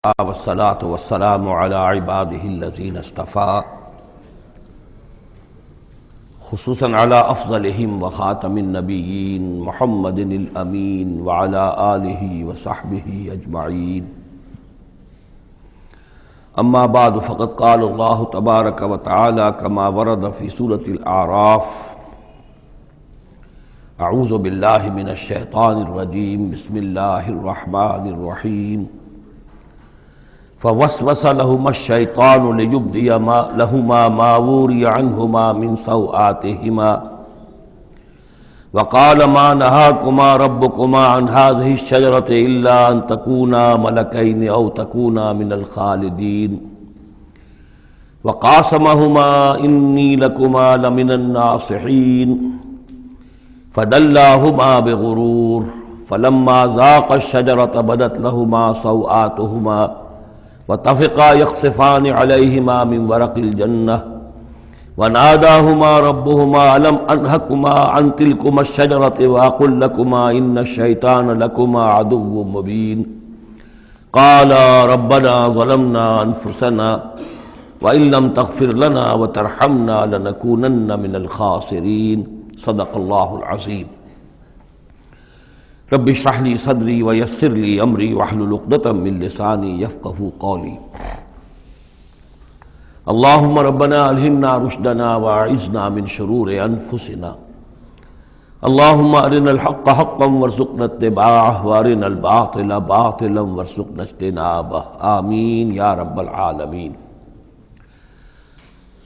والصلاة والسلام على عباده الذين اصطفى خصوصا على أفضلهم وخاتم النبيين محمد الأمين وعلى آله وصحبه أجمعين. أما بعد فقد قال الله تبارك وتعالى كما ورد في سورة الأعراف: أعوذ بالله من الشيطان الرجيم بسم الله الرحمن الرحيم. فوسوس لهما الشيطان ليبدي لهما ما وري عنهما من سوآتهما وقال ما نهاكما ربكما عن هذه الشجرة إلا أن تكونا ملكين أو تكونا من الخالدين وقاسمهما إني لكما لمن الناصحين فدلاهما بغرور فلما ذاقا الشجرة بدت لهما سوآتهما وطفقا يخصفان عليهما من ورق الجنة وناداهما ربهما ألم أنهكما عن تلكما الشجرة وأقل لكما إن الشيطان لكما عدو مبين قالا ربنا ظلمنا أنفسنا وإن لم تغفر لنا وترحمنا لنكونن من الخاسرين. صدق الله العظيم. رب اشرح لي صدري ويسر لي امري واحلل عقدة من لساني يفقهوا قولي. اللهم ربنا الهمنا رشدنا واعذنا من شرور انفسنا. اللهم ارنا الحق حقا وارزقنا اتباعه وارنا الباطل باطلا وارزقنا اجتنابه. آمین یا رب العالمین.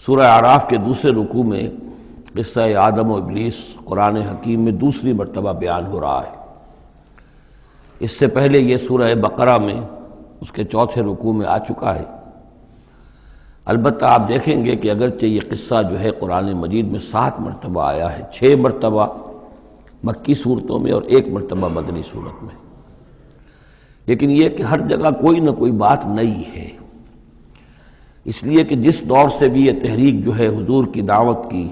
سورہ اعراف کے دوسرے رکوع میں قصہ آدم و ابلیس قرآن حکیم میں دوسری مرتبہ بیان ہو رہا ہے. اس سے پہلے یہ سورہ بقرہ میں اس کے چوتھے رکوع میں آ چکا ہے. البتہ آپ دیکھیں گے کہ اگرچہ یہ قصہ جو ہے قرآن مجید میں 7 مرتبہ آیا ہے، 6 مرتبہ مکی صورتوں میں اور 1 مرتبہ مدنی صورت میں، لیکن یہ کہ ہر جگہ کوئی نہ کوئی بات نئی ہے. اس لیے کہ جس دور سے بھی یہ تحریک جو ہے حضور کی دعوت کی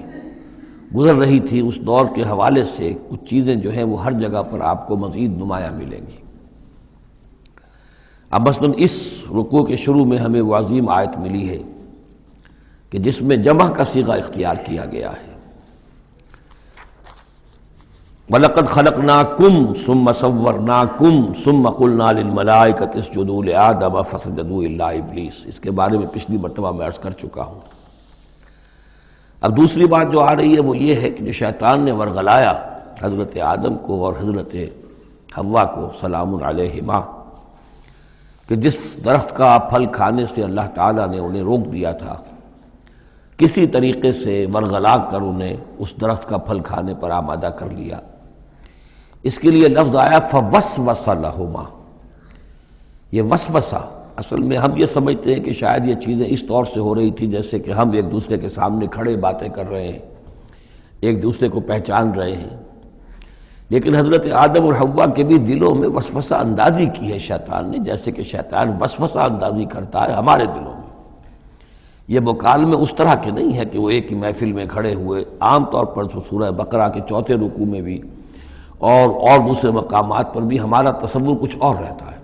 گزر رہی تھی، اس دور کے حوالے سے کچھ چیزیں جو ہیں وہ ہر جگہ پر آپ کو مزید نمایاں ملیں گی. اب مثلاً اس رکوع کے شروع میں ہمیں وہ عظیم آیت ملی ہے کہ جس میں جمع کا صیغہ اختیار کیا گیا ہے. وَلَقَدْ خَلَقْنَاكُمْ ثُمَّ صَوَّرْنَاكُمْ ثُمَّ قُلْنَا لِلْمَلَائِكَةِ اسْجُدُوا لِآدَمَ فَسَجَدُوا إِلَّا إِبْلِيسَ. اس کے بارے میں پچھلی مرتبہ میں عرض کر چکا ہوں. اب دوسری بات جو آ رہی ہے وہ یہ ہے کہ جو شیطان نے ورغلایا حضرت آدم کو اور حضرت حوا کو سلام علیہما، کہ جس درخت کا پھل کھانے سے اللہ تعالیٰ نے انہیں روک دیا تھا، کسی طریقے سے ورغلا کر انہیں اس درخت کا پھل کھانے پر آمادہ کر لیا. اس کے لیے لفظ آیا فوسوس لہما. یہ وسوسہ اصل میں ہم یہ سمجھتے ہیں کہ شاید یہ چیزیں اس طور سے ہو رہی تھی جیسے کہ ہم ایک دوسرے کے سامنے کھڑے باتیں کر رہے ہیں، ایک دوسرے کو پہچان رہے ہیں، لیکن حضرت آدم اور حوا کے بھی دلوں میں وسوسہ اندازی کی ہے شیطان نے، جیسے کہ شیطان وسوسہ اندازی کرتا ہے ہمارے دلوں میں. یہ مکالمے اس طرح کے نہیں ہے کہ وہ ایک ہی محفل میں کھڑے ہوئے. عام طور پر سورہ بقرہ کے چوتھے رکوع میں بھی اور دوسرے مقامات پر بھی ہمارا تصور کچھ اور رہتا ہے،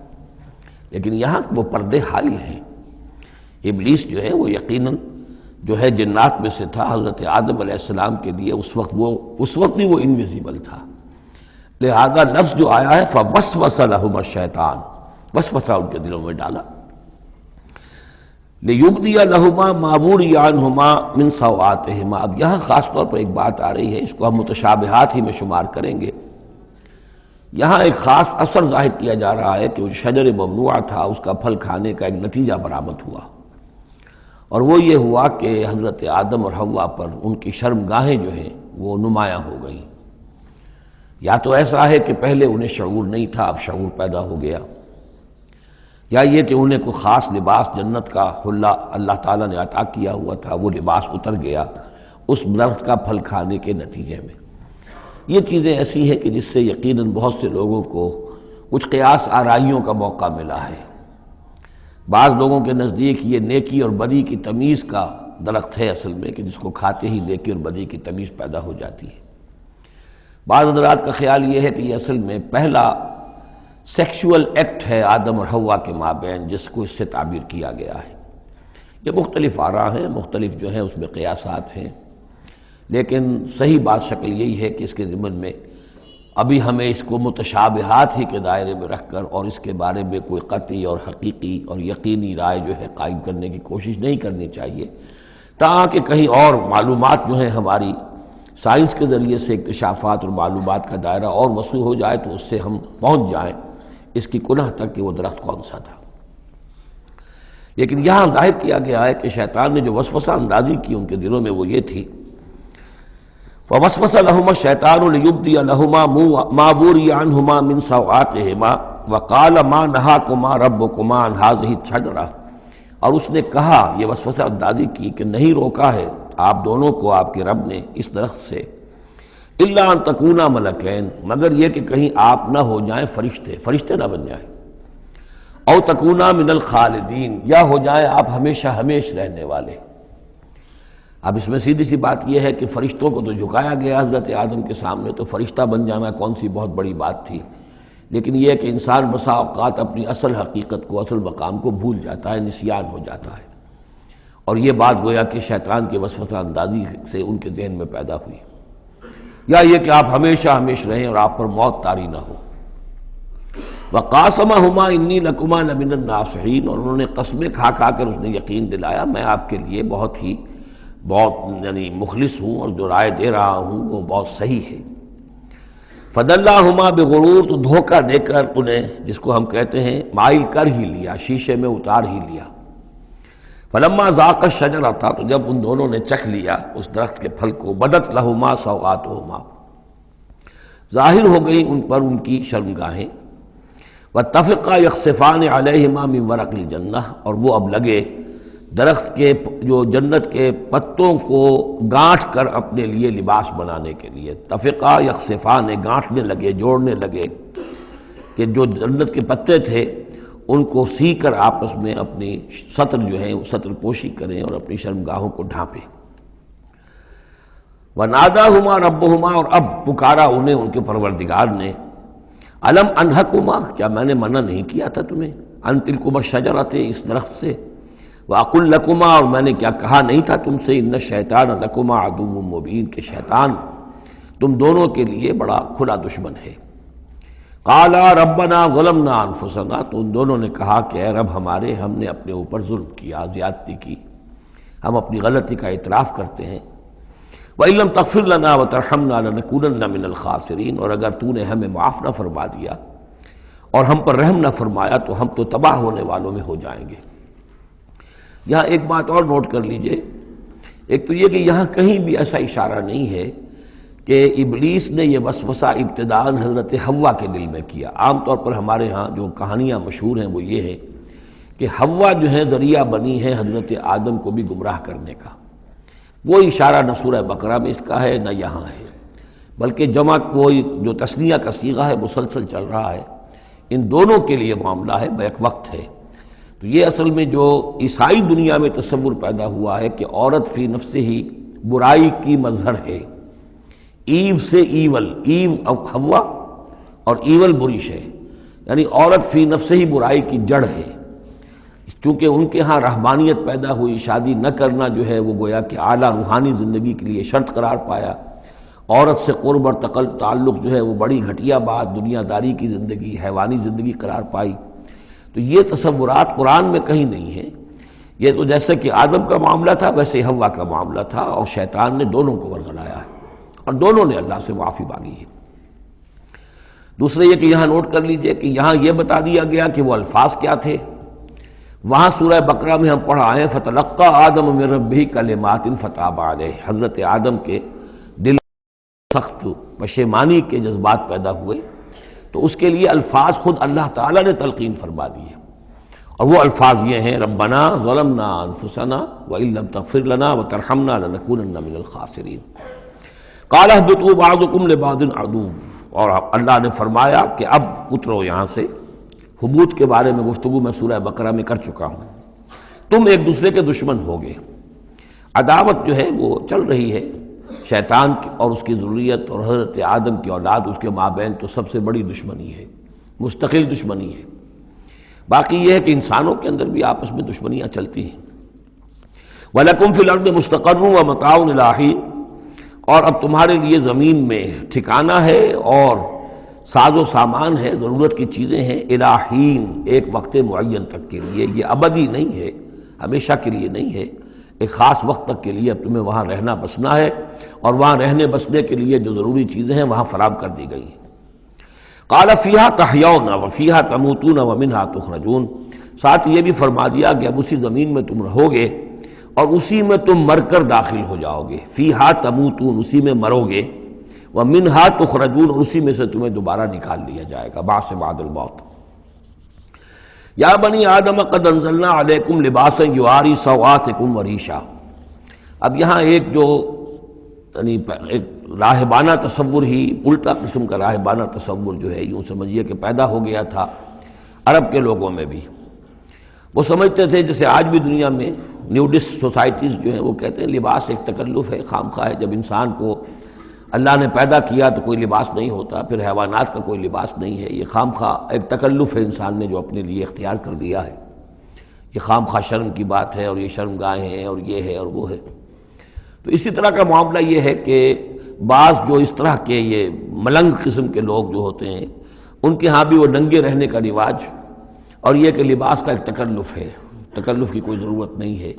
لیکن یہاں وہ پردے حائل ہیں. ابلیس جو ہے وہ یقیناً جو ہے جنات میں سے تھا. حضرت آدم علیہ السلام کے لیے اس وقت بھی وہ انویزیبل تھا. لہذا لفظ جو آیا ہے فوسوس لہما الشیطان، وسوسہ ان کے دلوں میں ڈالا. لیبدی لہما ما وری عنہما من سوآتہما. اب یہاں خاص طور پر ایک بات آ رہی ہے، اس کو ہم متشابہات ہی میں شمار کریں گے. یہاں ایک خاص اثر ظاہر کیا جا رہا ہے کہ وہ شجر ممنوع تھا، اس کا پھل کھانے کا ایک نتیجہ برآمد ہوا، اور وہ یہ ہوا کہ حضرت آدم اور حوا پر ان کی شرمگاہیں جو ہیں وہ نمایاں ہو گئیں. یا تو ایسا ہے کہ پہلے انہیں شعور نہیں تھا، اب شعور پیدا ہو گیا، یا یہ کہ انہیں کوئی خاص لباس جنت کا حلہ اللہ تعالیٰ نے عطا کیا ہوا تھا، وہ لباس اتر گیا اس درخت کا پھل کھانے کے نتیجے میں. یہ چیزیں ایسی ہیں کہ جس سے یقیناً بہت سے لوگوں کو کچھ قیاس آرائیوں کا موقع ملا ہے. بعض لوگوں کے نزدیک یہ نیکی اور بدی کی تمیز کا درخت ہے اصل میں، کہ جس کو کھاتے ہی نیکی اور بدی کی تمیز پیدا ہو جاتی ہے. بعض حضرات کا خیال یہ ہے کہ یہ اصل میں پہلا سیکشول ایکٹ ہے آدم اور حوا کے مابین، جس کو اس سے تعبیر کیا گیا ہے۔ یہ مختلف آراء ہیں، مختلف جو ہیں اس میں قیاسات ہیں، لیکن صحیح بات شکل یہی ہے کہ اس کے ضمن میں ابھی ہمیں اس کو متشابہات ہی کے دائرے میں رکھ کر اور اس کے بارے میں کوئی قطعی اور حقیقی اور یقینی رائے جو ہے قائم کرنے کی کوشش نہیں کرنی چاہیے، تاکہ کہیں اور معلومات جو ہیں ہماری سائنس کے ذریعے سے اکتشافات اور معلومات کا دائرہ اور وسیع ہو جائے تو اس سے ہم پہنچ جائیں اس کی کنہ تک کہ وہ درخت کون سا تھا۔ لیکن یہاں ظاہر کیا گیا ہے کہ شیطان نے جو وسوسہ اندازی کی ان کے دلوں میں وہ یہ تھی، فوسوس لهما الشیطان لیبدی لهما ما وري عنهما من سوآتهما وقال ما نهاكما ربكما عن هذه الشجرة، اور اس نے کہا، یہ وسوسہ اندازی کی کہ نہیں روکا ہے آپ دونوں کو آپ کے رب نے اس درخت سے، الا ان تکونا ملکین، مگر یہ کہ کہیں آپ نہ ہو جائیں فرشتے نہ بن جائیں، او تکونا من الخالدین، یا ہو جائیں آپ ہمیشہ ہمیش رہنے والے۔ اب اس میں سیدھی سی بات یہ ہے کہ فرشتوں کو تو جھکایا گیا حضرت آدم کے سامنے، تو فرشتہ بن جانا کون سی بہت بڑی بات تھی، لیکن یہ ہے کہ انسان بسا اوقات اپنی اصل حقیقت کو، اصل مقام کو بھول جاتا ہے، نسیان ہو جاتا ہے، اور یہ بات گویا کہ شیطان کے وسوسہ اندازی سے ان کے ذہن میں پیدا ہوئی، یا یہ کہ آپ ہمیشہ ہمیش رہیں اور آپ پر موت طاری نہ ہو۔ وَقَاسَمَهُمَا إِنِّي لَكُمَا لَمِنَ النَّاصِحِينَ، اور انہوں نے قسمیں کھا کھا کر اس نے یقین دلایا میں آپ کے لیے بہت یعنی مخلص ہوں، اور جو رائے دے رہا ہوں وہ بہت صحیح ہے۔ فَدَلَّاهُمَا بِغُرُورٍ، تو دھوکہ دے کر انہیں، جس کو ہم کہتے ہیں مائل کر ہی لیا، شیشے میں اتار ہی لیا۔ فَلَمَّا ذَاقَا الشَّجَرَةَ، تو جب ان دونوں نے چکھ لیا اس درخت کے پھل کو، بَدَتْ لَهُمَا سَوْآتُهُمَا، ظاہر ہو گئی ان پر ان کی شرمگاہیں۔ وَاتَّفِقَا يَخْصِفَانِ عَلَيْهِمَا مِنْ وَرَقِ الْجَنَّةِ، اور وہ اب لگے درخت کے جو جنت کے پتوں کو گانٹھ کر اپنے لیے لباس بنانے کے لیے، تفقا یخصفان، گانٹھنے لگے، جوڑنے لگے کہ جو جنت کے پتے تھے ان کو سی کر آپس میں اپنی سطر جو ہے سطر پوشی کریں اور اپنی شرمگاہوں کو ڈھانپیں۔ وَنَادَاهُمَا رَبُّهُمَا، اور اب پکارا انہیں ان کے پروردگار نے، أَلَمْ أَنْهَكُمَا، کیا میں نے منع نہیں کیا تھا تمہیں، أَن تِلْكُمَا الشَّجَرَةَ، اس درخت سے، وَأَقُلْ لَكُمَا، اور میں نے کیا کہا نہیں تھا تم سے، إِنَّ الشَّيْطَانَ لَكُمَا عَدُوٌّ مُّبِينٌ، کہ شیطان تم دونوں کے لیے بڑا کھلا دشمن ہے۔ قَالَا رَبَّنَا ظَلَمْنَا أَنفُسَنَا، تو ان دونوں نے کہا کہ اے رب ہمارے، ہم نے اپنے اوپر ظلم کیا، زیادتی کی، ہم اپنی غلطی کا اعتراف کرتے ہیں۔ وَإِن لَّمْ تَغْفِرْ لَنَا وَتَرْحَمْنَا لَنَكُونَنَّ مِنَ الْخَاسِرِينَ، اور اگر تو نے ہمیں معاف نہ فرما دیا اور ہم پر رحم نہ فرمایا تو ہم تو تباہ ہونے والوں میں ہو جائیں گے۔ یہاں ایک بات اور نوٹ کر لیجئے، ایک تو یہ کہ یہاں کہیں بھی ایسا اشارہ نہیں ہے کہ ابلیس نے یہ وسوسہ ابتداءً حضرت حوا کے دل میں کیا۔ عام طور پر ہمارے ہاں جو کہانیاں مشہور ہیں وہ یہ ہے کہ حوا جو ہے ذریعہ بنی ہے حضرت آدم کو بھی گمراہ کرنے کا، کوئی اشارہ نہ سورہ بقرہ میں اس کا ہے نہ یہاں ہے، بلکہ جمع کوئی جو تثنیہ کا صیغہ ہے مسلسل چل رہا ہے، ان دونوں کے لیے معاملہ ہے، بیک وقت ہے۔ تو یہ اصل میں جو عیسائی دنیا میں تصور پیدا ہوا ہے کہ عورت فی نفسہ ہی برائی کی مظہر ہے، ایو سے ایول، ایو حوا اور ایول بری شے، یعنی عورت فی نفسہ ہی برائی کی جڑ ہے۔ چونکہ ان کے ہاں رہبانیت پیدا ہوئی، شادی نہ کرنا جو ہے وہ گویا کہ اعلیٰ روحانی زندگی کے لیے شرط قرار پایا، عورت سے قرب اور تعلق جو ہے وہ بڑی گھٹیا بات، دنیا داری کی زندگی، حیوانی زندگی قرار پائی۔ تو یہ تصورات قرآن میں کہیں نہیں ہیں، یہ تو جیسے کہ آدم کا معاملہ تھا ویسے حوا کا معاملہ تھا، اور شیطان نے دونوں کو ورگلایا ہے اور دونوں نے اللہ سے معافی مانگی ہے۔ دوسرے یہ کہ یہاں نوٹ کر لیجئے کہ یہاں یہ بتا دیا گیا کہ وہ الفاظ کیا تھے۔ وہاں سورہ بقرہ میں ہم پڑھا ہے فَتَلَقَّىٰ آدَمُ مِن رَبِّهِ كَلِمَاتٍ فَتَابَ عَلَيْهِ، حضرت آدم کے دل سخت پشیمانی کے جذبات پیدا ہوئے، تو اس کے لیے الفاظ خود اللہ تعالیٰ نے تلقین فرما دیے، اور وہ الفاظ یہ ہیں ربنا ظلمنا انفسنا وان لم تغفر لنا وترحمنا لنکونن من الخاسرین۔ قال اهبطوا بعضكم لبعض عدو، اور اللہ نے فرمایا کہ اب اترو یہاں سے۔ حبوط کے بارے میں گفتگو میں سورہ بقرہ میں کر چکا ہوں، تم ایک دوسرے کے دشمن ہوگے، عداوت جو ہے وہ چل رہی ہے، شیطان اور اس کی ذریت اور حضرت آدم کی اولاد، اس کے مابین تو سب سے بڑی دشمنی ہے، مستقل دشمنی ہے۔ باقی یہ ہے کہ انسانوں کے اندر بھی آپس میں دشمنیاں چلتی ہیں۔ وَلَكُمْ فِي الْأَرْضِ مُسْتَقَرٌّ وَمَتَاعٌ إِلَىٰ حِينٍ، اور اب تمہارے لیے زمین میں ٹھکانہ ہے اور ساز و سامان ہے، ضرورت کی چیزیں ہیں، إِلَىٰ حِين، ایک وقت معین تک کے لیے۔ یہ ابدی نہیں ہے، ہمیشہ کے لیے نہیں ہے، ایک خاص وقت تک کے لیے اب تمہیں وہاں رہنا بسنا ہے، اور وہاں رہنے بسنے کے لیے جو ضروری چیزیں ہیں وہاں فراہم کر دی گئی ہیں۔ قَالَ فِيهَا تَحْيَوْنَ وَفِيهَا تَمُوتُونَ وَمِنْهَا تُخْرَجُونَ، ساتھ یہ بھی فرما دیا کہ اب اسی زمین میں تم رہو گے اور اسی میں تم مر کر داخل ہو جاؤ گے۔ فِيهَا تَمُوتُونَ، اسی میں مرو گے، وَمِنْهَا تُخْرَجُونَ، اور اسی میں سے تمہیں دوبارہ نکال لیا جائے گا، بعث بعد الموت۔ یا بنی آدم قد انزلنا علیکم لباسا یواری سوآتکم وریشا۔ اب یہاں ایک جو یعنی ایک راہبانہ تصور ہی، الٹا قسم کا راہبانہ تصور جو ہے، یوں سمجھیے کہ پیدا ہو گیا تھا عرب کے لوگوں میں بھی۔ وہ سمجھتے تھے جیسے آج بھی دنیا میں نیوڈسٹ سوسائٹیز جو ہیں وہ کہتے ہیں لباس ایک تکلف ہے، خام خواہ ہے۔ جب انسان کو اللہ نے پیدا کیا تو کوئی لباس نہیں ہوتا، پھر حیوانات کا کوئی لباس نہیں ہے، یہ خام خواہ ایک تکلف ہے انسان نے جو اپنے لیے اختیار کر دیا ہے، یہ خام خواہ شرم کی بات ہے، اور یہ شرم گاہیں ہیں، اور یہ ہے اور وہ ہے۔ تو اسی طرح کا معاملہ یہ ہے کہ بعض جو اس طرح کے یہ ملنگ قسم کے لوگ جو ہوتے ہیں ان کے ہاں بھی وہ ننگے رہنے کا رواج، اور یہ کہ لباس کا ایک تکلف ہے، تکلف کی کوئی ضرورت نہیں ہے۔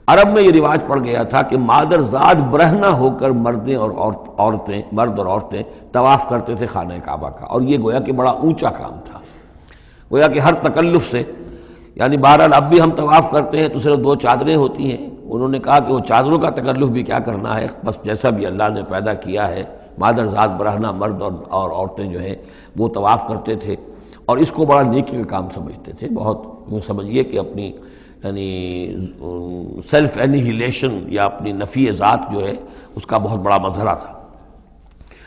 عرب میں یہ رواج پڑ گیا تھا کہ مادر زاد برہنہ ہو کر مرد اور عورتیں طواف کرتے تھے خانہ کعبہ کا، اور یہ گویا کہ بڑا اونچا کام تھا، گویا کہ ہر تکلف سے، یعنی بہرحال اب بھی ہم طواف کرتے ہیں تو صرف 2 چادریں ہوتی ہیں، انہوں نے کہا کہ وہ چادروں کا تکلف بھی کیا کرنا ہے، بس جیسا بھی اللہ نے پیدا کیا ہے، مادر ذات برہنہ مرد اور عورتیں جو ہیں وہ طواف کرتے تھے، اور اس کو بڑا نیکی کا کام سمجھتے تھے، بہت یوں سمجھیے کہ اپنی یعنی سیلف اینیہیلیشن یا اپنی نفی ذات جو ہے اس کا بہت بڑا مظہرہ تھا۔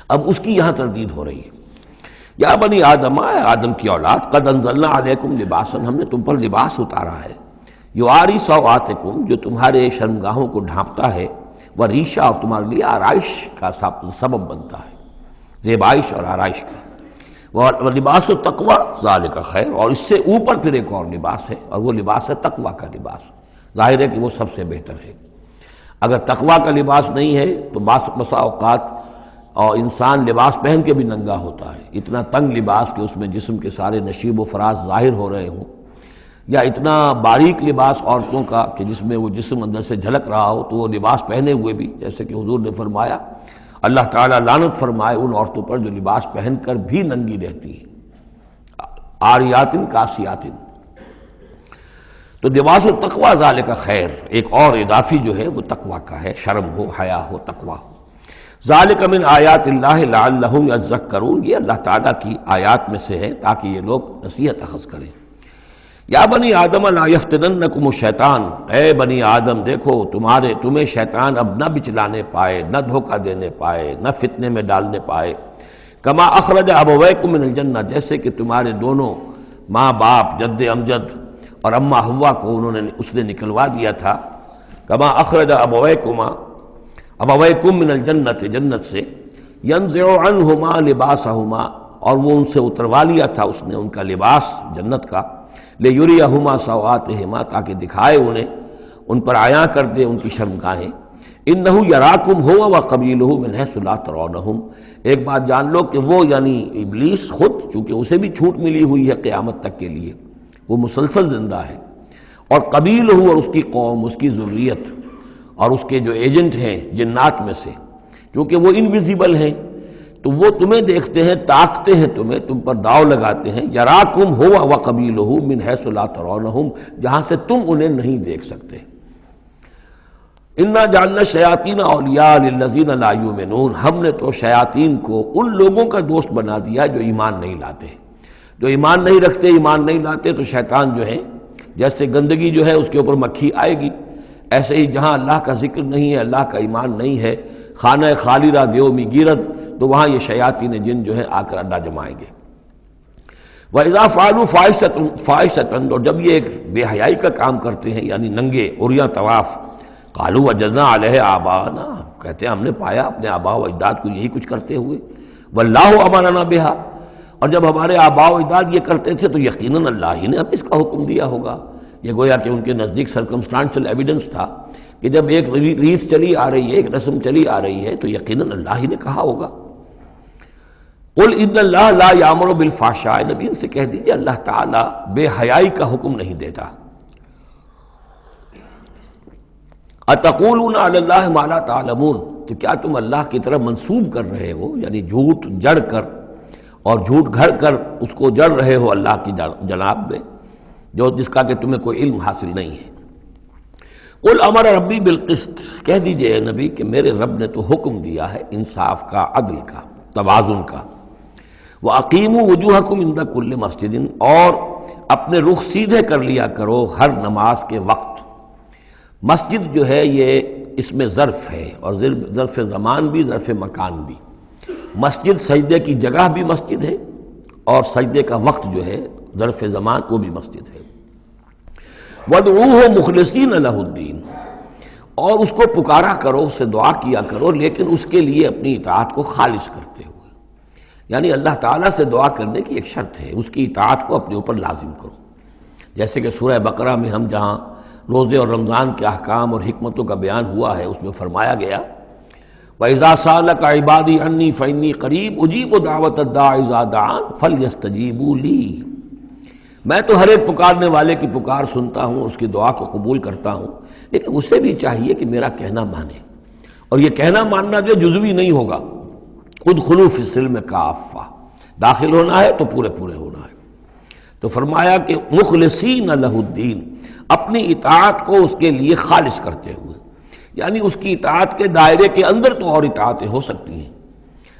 اب اس کی یہاں تردید ہو رہی ہے۔ یا بنی آدم، آدم کی اولاد، قد انزلنا علیکم لباسا، ہم نے تم پر لباس اتارا ہے، یواری سوآتکم، جو تمہارے شرمگاہوں کو ڈھانپتا ہے، وریشا، اور تمہارے لیے آرائش کا سبب بنتا ہے، زیبائش اور آرائش کا، لباس التقوی ذالک خیر، اور اس سے اوپر پھر ایک اور لباس ہے، اور وہ لباس ہے تقوی کا لباس۔ ظاہر ہے کہ وہ سب سے بہتر ہے۔ اگر تقوی کا لباس نہیں ہے تو بسا اوقات اور انسان لباس پہن کے بھی ننگا ہوتا ہے، اتنا تنگ لباس کہ اس میں جسم کے سارے نشیب و فراز ظاہر ہو رہے ہوں، یا اتنا باریک لباس عورتوں کا کہ جس میں وہ جسم اندر سے جھلک رہا ہو، تو وہ لباس پہنے ہوئے بھی، جیسے کہ حضور نے فرمایا، اللہ تعالیٰ لعنت فرمائے ان عورتوں پر جو لباس پہن کر بھی ننگی رہتی ہیں، عاریاتن کاسیاتن۔ تو لباس التقوی ذالک خیر، ایک اور اضافی جو ہے وہ تقوی کا ہے، شرم ہو، حیا ہو، تقوی ہو۔ ذالک من آیات اللہ لعلہم یذکرون، یہ اللہ تعالیٰ کی آیات میں سے ہے تاکہ یہ لوگ نصیحت اخذ کریں۔ یا بنی آدم لا یفتننکم الشیطان، اے بنی آدم دیکھو تمہیں شیطان اب نہ بچلانے پائے، نہ دھوکہ دینے پائے، نہ فتنے میں ڈالنے پائے، کما اخرج ابویکم من الجنہ، جیسے کہ تمہارے دونوں ماں باپ جد امجد اور اماں حوا کو اس نے نکلوا دیا تھا، کما اخرج ابویکم من الجنہ، جنت سے، ینزع عنہما لباسہما، اور وہ ان سے اتروا لیا تھا اس نے ان کا لباس جنت کا، لیریہما سوآتہما، تاکہ دکھائے انہیں، ان پر عیاں کر دے ان کی شرمگاہیں، انہ یراکم ہوا وقبیلہ من حیث لا ترونہم، ایک بات جان لو کہ وہ یعنی ابلیس خود، چونکہ اسے بھی چھوٹ ملی ہوئی ہے قیامت تک کے لیے، وہ مسلسل زندہ ہے، اور قبیلہ، اور اس کی قوم، اس کی ذریت، اور اس کے جو ایجنٹ ہیں جنات میں سے، چونکہ وہ انویزیبل ہیں تو وہ تمہیں دیکھتے ہیں، تاکتے ہیں تمہیں، تم پر داؤ لگاتے ہیں، یراکم ہوا وقبیلہ من حیث لا ترونہم، جہاں سے تم انہیں نہیں دیکھ سکتے۔ انا جعلنا الشیاطین اولیاء للذین لا یؤمنون، ہم نے تو شیاطین کو ان لوگوں کا دوست بنا دیا جو ایمان نہیں لاتے، جو ایمان نہیں رکھتے، ایمان نہیں لاتے، تو شیطان جو ہے جیسے گندگی جو ہے اس کے اوپر مکھی آئے گی، ایسے ہی جہاں اللہ کا ذکر نہیں ہے، اللہ کا ایمان نہیں ہے، خانہ خالی را دیو می گیرد، تو وہاں یہ شیاطین جن جو ہے آ کر اڈا جمائیں گے۔ وَإِذَا فَعَلُوا فَاحِشَةً، اور جب یہ ایک بے حیائی کا کام کرتے ہیں، یعنی ننگے عریاں طواف، قالوا وجدنا علیہ آباءنا، کہتے ہیں ہم نے پایا اپنے آباء و اجداد کو یہی کچھ کرتے ہوئے، واللہ امرنا بہا، اور جب ہمارے آباء و اجداد یہ کرتے تھے تو یقیناً اللہ ہی نے ہمیں اس کا حکم دیا ہوگا۔ یہ گویا کہ ان کے نزدیک سرکمسٹانشل ایویڈنس تھا کہ جب ایک ریت چلی آ رہی ہے، ایک رسم چلی آ رہی ہے تو یقیناً اللہ ہی نے کہا ہوگا۔ قل ان اللہ لا یامر بالفحشاء، نبی ان سے کہہ دیجیے اللہ تعالیٰ بے حیائی کا حکم نہیں دیتا۔ اتقولون علی اللہ ما لا تعلمون، تو کیا تم اللہ کی طرف منسوب کر رہے ہو، یعنی جھوٹ جڑ کر اور جھوٹ گھڑ کر اس کو جڑ رہے ہو اللہ کی جناب میں، جس کا کہ تمہیں کوئی علم حاصل نہیں ہے۔ قل امر ربی بالقسط، کہہ دیجئے اے نبی کہ میرے رب نے تو حکم دیا ہے انصاف کا، عدل کا، توازن کا۔ وَأَقِيمُوا وُجُوهَكُمْ عِنْدَ كُلِّ مَسْجِدٍ، اور اپنے رخ سیدھے کر لیا کرو ہر نماز کے وقت۔ مسجد جو ہے یہ اس میں ظرف ہے، اور ظرف زمان بھی ظرف مکان بھی۔ مسجد سجدے کی جگہ بھی مسجد ہے، اور سجدے کا وقت جو ہے ظرف زمان وہ بھی مسجد ہے۔ وَادْعُوهُ مُخْلِصِينَ لَهُ الدِّينَ، اور اس کو پکارا کرو، اس سے دعا کیا کرو، لیکن اس کے لیے اپنی اطاعت کو خالص کرتے ہوئے، یعنی اللہ تعالیٰ سے دعا کرنے کی ایک شرط ہے، اس کی اطاعت کو اپنے اوپر لازم کرو۔ جیسے کہ سورہ بقرہ میں ہم جہاں روزے اور رمضان کے احکام اور حکمتوں کا بیان ہوا ہے، اس میں فرمایا گیا وَإِذَا سَأَلَكَ عِبَادِي عَنِّي فَإِنِّي قَرِيبٌ أُجِيبُ دَعْوَةَ الدَّاعِ إِذَا دَعَانِ فَلْيَسْتَجِيبُوا لِي، میں تو ہر ایک پکارنے والے کی پکار سنتا ہوں، اس کی دعا کو قبول کرتا ہوں، لیکن اسے بھی چاہیے کہ میرا کہنا مانے، اور یہ کہنا ماننا جو جزوی نہیں ہوگا۔ ادخلوا فی السلم کافہ، داخل ہونا ہے تو پورے پورے ہونا ہے۔ تو فرمایا کہ مخلصین لہ الدین، اپنی اطاعت کو اس کے لیے خالص کرتے ہوئے، یعنی اس کی اطاعت کے دائرے کے اندر تو اور اطاعتیں ہو سکتی ہیں۔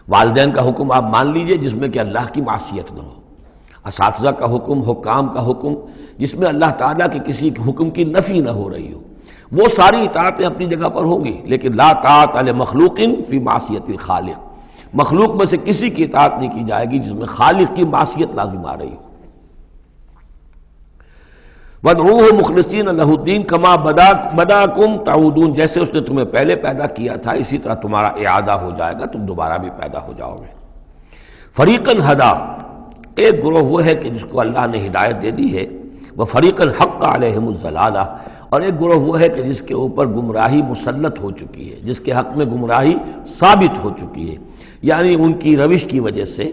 والدین کا حکم آپ مان لیجئے جس میں کہ اللہ کی معصیت نہ ہو، اساتذہ کا حکم، حکام کا حکم جس میں اللہ تعالیٰ کے کسی حکم کی نفی نہ ہو رہی ہو، وہ ساری اطاعتیں اپنی جگہ پر ہوں گی، لیکن لا طاعۃ لمخلوق فی معصیت الخالق، مخلوق میں سے کسی کی اطاعت نہیں کی جائے گی جس میں خالق کی معصیت لازم آ رہی ہو۔ وَادْعُوهُ مُخْلِصِينَ لَهُ الدِّينَ كَمَا بَدَأَكُمْ تَعُودُونَ، جیسے اس نے تمہیں پہلے پیدا کیا تھا اسی طرح تمہارا اعادہ ہو جائے گا، تم دوبارہ بھی پیدا ہو جاؤ گے۔ فَرِيقًا هَدَىٰ، ایک گروہ وہ ہے کہ جس کو اللہ نے ہدایت دے دی ہے، وَفَرِيقًا حَقَّ عَلَيْهِمُ الضَّلَالَةُ، اور ایک گروہ وہ ہے کہ جس کے اوپر گمراہی مسلط ہو چکی ہے، جس کے حق میں گمراہی ثابت ہو چکی ہے، یعنی ان کی روش کی وجہ سے،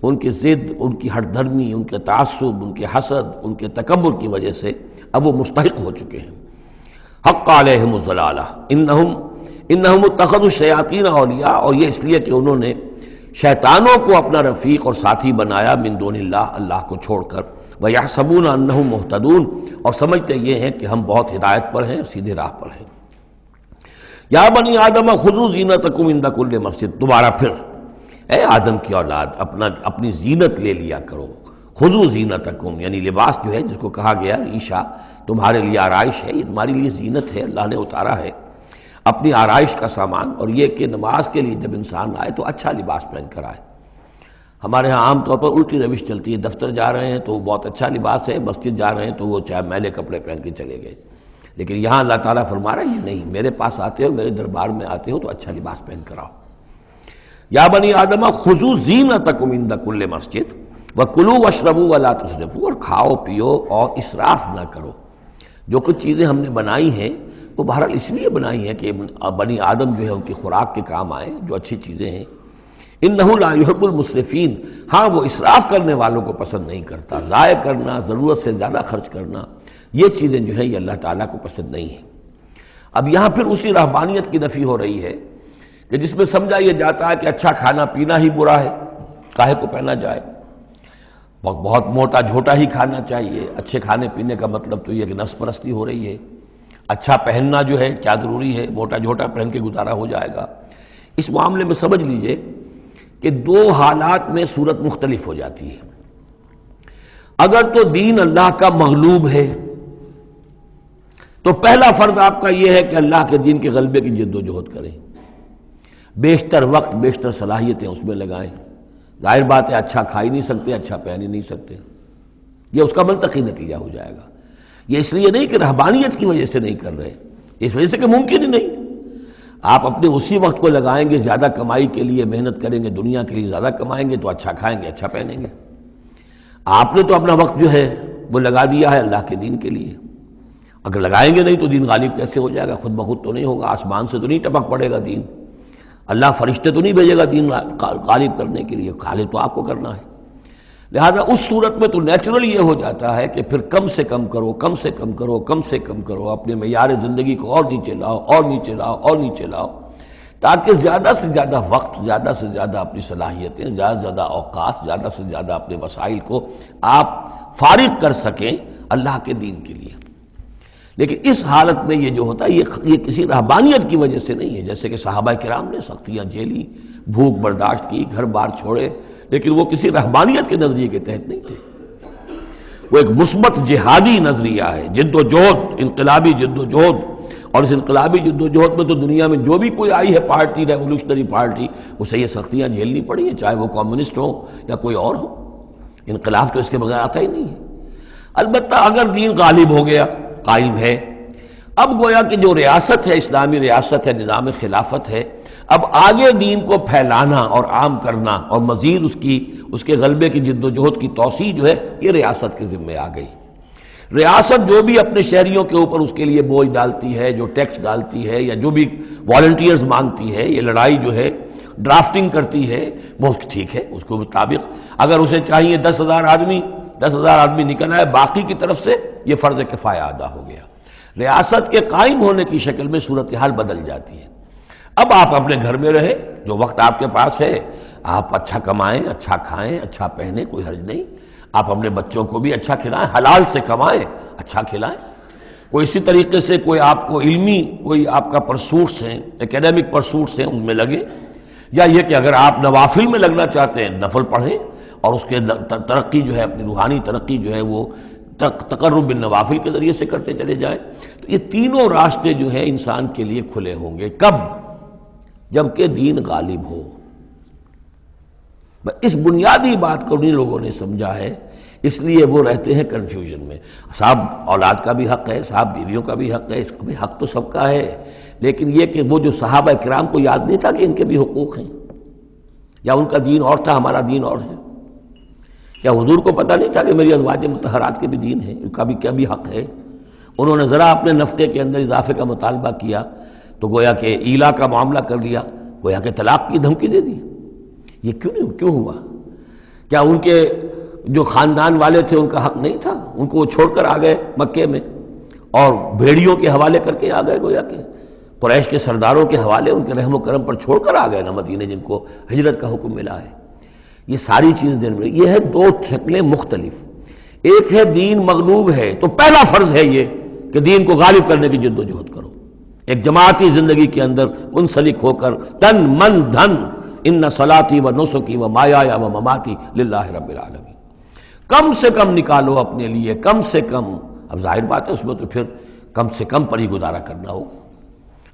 ان کی ضد، ان کی ہٹ دھرمی، ان کے تعصب، ان کے حسد، ان کے تکبر کی وجہ سے اب وہ مستحق ہو چکے ہیں۔ حق علیہم الضلالہ انہم اتخذوا الشیاطین اولیاء، اور یہ اس لیے کہ انہوں نے شیطانوں کو اپنا رفیق اور ساتھی بنایا من دون اللہ، اللہ کو چھوڑ کر، ویحسبون انہم مہتدون، اور سمجھتے یہ ہیں کہ ہم بہت ہدایت پر ہیں، سیدھے راہ پر ہیں۔ یا بنی آدم خذوا زینتکم عند کل مسجد، دوبارہ پھر اے آدم کی اولاد اپنی زینت لے لیا کرو۔ خذوا زینتکم، یعنی لباس جو ہے جس کو کہا گیا ریشہ تمہارے لیے آرائش ہے، یہ تمہاری لیے زینت ہے، اللہ نے اتارا ہے اپنی آرائش کا سامان، اور یہ کہ نماز کے لیے جب انسان آئے تو اچھا لباس پہن کر آئے۔ ہمارے ہاں عام طور پر الٹی روش چلتی ہے، دفتر جا رہے ہیں تو بہت اچھا لباس ہے، مسجد جا رہے ہیں تو وہ چاہے میلے کپڑے پہن کے چلے گئے، لیکن یہاں اللہ تعالیٰ فرما رہا ہے یہ نہیں، میرے پاس آتے ہو، میرے دربار میں آتے ہو تو اچھا لباس پہن کر آؤ۔ یا بنی آدم خذوا زینتکم عند کل مسجد وکلوا واشربوا ولا تسرفوا، اور کھاؤ پیو اور اسراف نہ کرو۔ جو کچھ چیزیں ہم نے بنائی ہیں وہ بہرحال اس لیے بنائی ہیں کہ بنی آدم جو ہے ان کی خوراک کے کام آئے، جو اچھی چیزیں ہیں۔ انہ لا یحب المسرفین، ہاں وہ اسراف کرنے والوں کو پسند نہیں کرتا، ضائع کرنا، ضرورت سے زیادہ خرچ کرنا، یہ چیزیں جو ہیں یہ اللہ تعالیٰ کو پسند نہیں ہیں۔ اب یہاں پھر اسی رہبانیت کی نفی ہو رہی ہے کہ جس میں سمجھا یہ جاتا ہے کہ اچھا کھانا پینا ہی برا ہے، کاہے کو پہنا جائے، بہت موٹا جھوٹا ہی کھانا چاہیے۔ اچھے کھانے پینے کا مطلب تو یہ کہ نفس پرستی ہو رہی ہے۔ اچھا پہننا جو ہے کیا ضروری ہے، موٹا جھوٹا پہن کے گزارا ہو جائے گا۔ اس معاملے میں سمجھ لیجئے کہ دو حالات میں صورت مختلف ہو جاتی ہے۔ اگر تو دین اللہ کا مغلوب ہے تو پہلا فرض آپ کا یہ ہے کہ اللہ کے دین کے غلبے کی جد و جہد کریں، بیشتر وقت بیشتر صلاحیتیں اس میں لگائیں۔ ظاہر بات ہے اچھا کھا ہی نہیں سکتے، اچھا پہن ہی نہیں سکتے، یہ اس کا منطقی نتیجہ ہو جائے گا۔ یہ اس لیے نہیں کہ رہبانیت کی وجہ سے نہیں کر رہے، اس وجہ سے کہ ممکن ہی نہیں۔ آپ اپنے اسی وقت کو لگائیں گے زیادہ کمائی کے لیے، محنت کریں گے دنیا کے لیے، زیادہ کمائیں گے تو اچھا کھائیں گے، اچھا پہنیں گے، آپ نے تو اپنا وقت جو ہے وہ لگا دیا ہے اللہ کے دین کے لیے، اگر لگائیں گے نہیں تو دین غالب کیسے ہو جائے گا؟ خود بخود تو نہیں ہوگا، آسمان سے تو نہیں ٹپک پڑے گا دین، اللہ فرشتے تو نہیں بھیجے گا دین غالب کرنے کے لیے، غالب تو آپ کو کرنا ہے۔ لہذا اس صورت میں تو نیچرل یہ ہو جاتا ہے کہ پھر کم سے کم کرو، کم سے کم کرو، کم سے کم کرو، اپنے معیار زندگی کو اور نیچے لاؤ، اور نیچے لاؤ، اور نیچے لاؤ، تاکہ زیادہ سے زیادہ وقت، زیادہ سے زیادہ اپنی صلاحیتیں، زیادہ سے زیادہ اوقات، زیادہ سے زیادہ اپنے وسائل کو آپ فارغ کر سکیں اللہ کے دین کے لیے۔ لیکن اس حالت میں یہ جو ہوتا ہے یہ کسی رہبانیت کی وجہ سے نہیں ہے، جیسے کہ صحابہ کرام نے سختیاں جھیلی، بھوک برداشت کی، گھر بار چھوڑے، لیکن وہ کسی رہبانیت کے نظریے کے تحت نہیں تھے، وہ ایک مثبت جہادی نظریہ ہے، جد و جہد، انقلابی جد و جہد۔ اور اس انقلابی جد و جہد میں تو دنیا میں جو بھی کوئی آئی ہے پارٹی، ریولوشنری پارٹی، اسے یہ سختیاں جھیلنی پڑی ہیں، چاہے وہ کمیونسٹ ہو یا کوئی اور ہو۔ انقلاب تو اس کے بغیر آتا ہی نہیں ہے۔ البتہ اگر دین غالب ہو گیا، قائم ہے، اب گویا کہ جو ریاست ہے، اسلامی ریاست ہے، نظام خلافت ہے، اب آگے دین کو پھیلانا اور عام کرنا اور مزید اس کے غلبے کی جد و جہد کی توسیع جو ہے یہ ریاست کے ذمے آ گئی۔ ریاست جو بھی اپنے شہریوں کے اوپر اس کے لیے بوجھ ڈالتی ہے، جو ٹیکس ڈالتی ہے، یا جو بھی والنٹیئرز مانگتی ہے، یہ لڑائی جو ہے ڈرافٹنگ کرتی ہے، وہ ٹھیک ہے، اس کے مطابق اگر اسے چاہیے 10,000 آدمی نکل آئے، باقی کی طرف سے یہ فرض کفایہ ادا ہو گیا۔ ریاست کے قائم ہونے کی شکل میں صورتحال بدل جاتی ہے۔ اب آپ اپنے گھر میں رہیں، جو وقت آپ کے پاس ہے آپ اچھا کمائیں، اچھا کھائیں، اچھا پہنیں، کوئی حرج نہیں، آپ اپنے بچوں کو بھی اچھا کھلائیں، حلال سے کمائیں، اچھا کھلائیں۔ کوئی اسی طریقے سے کوئی آپ کو علمی کوئی آپ کا پرسوٹس ہیں، ایکیڈیمک پرسوٹس ہیں، ان میں لگے، یا یہ کہ اگر آپ نوافل میں لگنا چاہتے ہیں نفل پڑھیں اور اس کے ترقی جو ہے، اپنی روحانی ترقی جو ہے وہ تقرب بالنوافل کے ذریعے سے کرتے چلے جائیں۔ تو یہ تینوں راستے جو ہیں انسان کے لیے کھلے ہوں گے، کب؟ جبکہ دین غالب ہو۔ اس بنیادی بات کو انہیں لوگوں نے سمجھا ہے، اس لیے وہ رہتے ہیں کنفیوژن میں۔ صاحب اولاد کا بھی حق ہے، صاحب بیویوں کا بھی حق ہے، اس کا بھی حق تو سب کا ہے، لیکن یہ کہ وہ جو صحابہ کرام کو یاد نہیں تھا کہ ان کے بھی حقوق ہیں، یا ان کا دین اور تھا، ہمارا دین اور ہے، یا حضور کو پتہ نہیں تھا کہ میری ازواج مطہرات کے بھی دین ہے، ان کا بھی کیا بھی حق ہے۔ انہوں نے ذرا اپنے نفقے کے اندر اضافے کا مطالبہ کیا تو گویا کہ ایلا کا معاملہ کر لیا، گویا کہ طلاق کی دھمکی دے دی۔ یہ کیوں ہوا؟ کیا ان کے جو خاندان والے تھے ان کا حق نہیں تھا؟ ان کو وہ چھوڑ کر آ گئے مکے میں اور بھیڑیوں کے حوالے کر کے آ گئے، گویا کہ قریش کے سرداروں کے حوالے ان کے رحم و کرم پر چھوڑ کر آ گئے نا مدینے، جن کو ہجرت کا حکم ملا ہے۔ یہ ساری چیزیں دن میں یہ ہے، دو شکلیں مختلف۔ ایک ہے دین مغلوب ہے تو پہلا فرض ہے یہ کہ دین کو غالب کرنے کی جد و جہد کرو، ایک جماعتی زندگی کے اندر منسلک ہو کر تن من دھن، ان صلاتی و نسکی و مایایا و مماتی للہ رب العالمین، کم سے کم نکالو اپنے لیے، کم سے کم۔ اب ظاہر بات ہے اس میں تو پھر کم سے کم پر ہی گزارا کرنا ہوگا،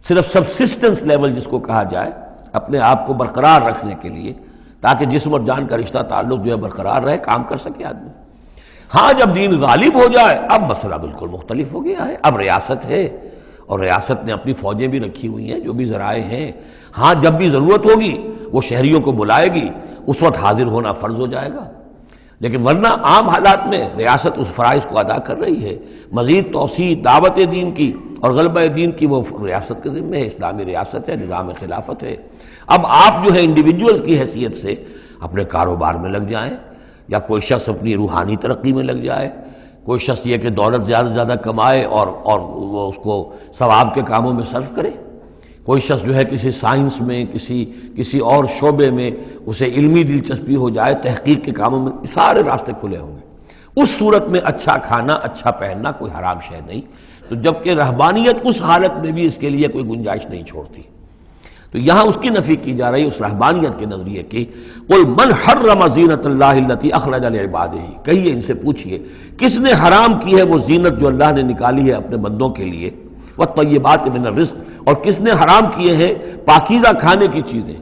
صرف سبسسٹنس لیول جس کو کہا جائے، اپنے آپ کو برقرار رکھنے کے لیے، تاکہ جسم اور جان کا رشتہ تعلق جو ہے برقرار رہے، کام کر سکے آدمی۔ ہاں جب دین غالب ہو جائے اب مسئلہ بالکل مختلف ہو گیا ہے، اب ریاست ہے اور ریاست نے اپنی فوجیں بھی رکھی ہوئی ہیں، جو بھی ذرائع ہیں، ہاں جب بھی ضرورت ہوگی وہ شہریوں کو بلائے گی، اس وقت حاضر ہونا فرض ہو جائے گا، لیکن ورنہ عام حالات میں ریاست اس فرائض کو ادا کر رہی ہے۔ مزید توسیع دعوت دین کی اور غلبہ دین کی وہ ریاست کے ذمہ ہے، اسلامی ریاست ہے، نظام خلافت ہے۔ اب آپ جو ہے انڈیویجولز کی حیثیت سے اپنے کاروبار میں لگ جائیں، یا کوئی شخص اپنی روحانی ترقی میں لگ جائے، کوئی شخص یہ کہ دولت زیادہ سے زیادہ کمائے اور وہ اس کو ثواب کے کاموں میں صرف کرے، کوئی شخص جو ہے کسی سائنس میں، کسی اور شعبے میں اسے علمی دلچسپی ہو جائے، تحقیق کے کاموں میں، سارے راستے کھلے ہوں گے۔ اس صورت میں اچھا کھانا، اچھا پہننا کوئی حرام شے نہیں، تو جبکہ رہبانیت اس حالت میں بھی اس کے لیے کوئی گنجائش نہیں چھوڑتی، تو یہاں اس کی نفی کی جا رہی ہے، اس رہبانیت کے نظریے کی۔ قل من حرم زینت اللہ التی اخرج لعبادہ، کہیے ان سے پوچھئے کس نے حرام کی ہے وہ زینت جو اللہ نے نکالی ہے اپنے بندوں کے لیے، والطیبات من الرزق، اور کس نے حرام کیے ہیں پاکیزہ کھانے کی چیزیں۔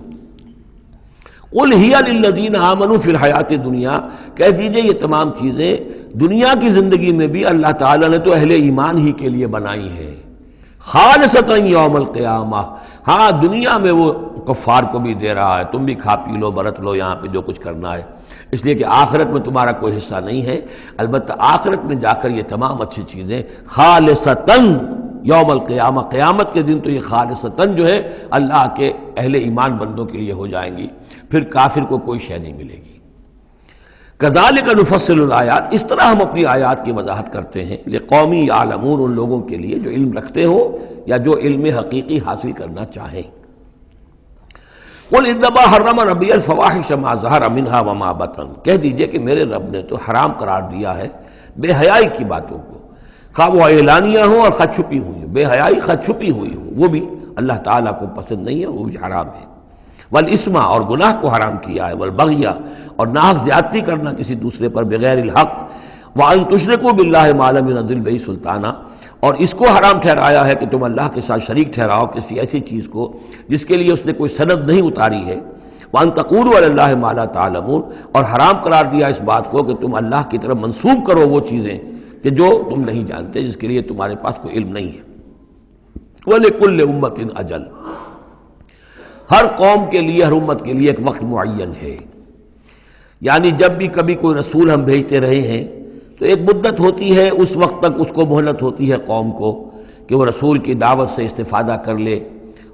قل ہی للذین آمنوا فی الحیات الدنیا، کہہ دیجئے یہ تمام چیزیں دنیا کی زندگی میں بھی اللہ تعالیٰ نے تو اہل ایمان ہی کے لیے بنائی ہیں، خالصتاً یوم القیامہ، ہاں دنیا میں وہ کفار کو بھی دے رہا ہے، تم بھی کھا پی لو برت لو یہاں پہ جو کچھ کرنا ہے، اس لیے کہ آخرت میں تمہارا کوئی حصہ نہیں ہے، البتہ آخرت میں جا کر یہ تمام اچھی چیزیں خالصتاً یوم القیامہ، قیامت کے دن تو یہ خالصتاً جو ہے اللہ کے اہل ایمان بندوں کے لیے ہو جائیں گی، پھر کافر کو کوئی شے نہیں ملے گی۔ کذالک نفصل الآیات، اس طرح ہم اپنی آیات کی وضاحت کرتے ہیں، لقومی یعلمون، ان لوگوں کے لیے جو علم رکھتے ہو یا جو علم حقیقی حاصل کرنا چاہیں۔ قل انما حرم ربی الفواحش ما ظہر منہا وما بطن، کہہ دیجئے کہ میرے رب نے تو حرام قرار دیا ہے بے حیائی کی باتوں کو، خواہ وہ اعلانیہ ہوں اور خواہ چھپی ہوئی ہوں، بے حیائی خواہ چھپی ہوئی ہوں، وہ بھی اللہ تعالیٰ کو پسند نہیں ہے، وہ بھی حرام ہے۔ والاسم، اور گناہ کو حرام کیا ہے، والبغی، اور ناحق زیادتی کرنا کسی دوسرے پر بغیر الحق، وان تشرکوا باللہ ما لم ينزل بہ سلطانا، اور اس کو حرام ٹھہرایا ہے کہ تم اللہ کے ساتھ شریک ٹھہراؤ کسی ایسی چیز کو جس کے لیے اس نے کوئی سند نہیں اتاری ہے، وان تقولوا علی اللہ ما لا تعلمون، اور حرام قرار دیا اس بات کو کہ تم اللہ کی طرف منسوب کرو وہ چیزیں کہ جو تم نہیں جانتے، جس کے لیے تمہارے پاس کوئی علم نہیں ہے۔ وَلِكُلِّ أُمَّةٍ أَجَلٌ، ہر قوم کے لیے، ہر امت کے لیے ایک وقت معین ہے، یعنی جب بھی کبھی کوئی رسول ہم بھیجتے رہے ہیں تو ایک مدت ہوتی ہے، اس وقت تک اس کو مہلت ہوتی ہے قوم کو کہ وہ رسول کی دعوت سے استفادہ کر لے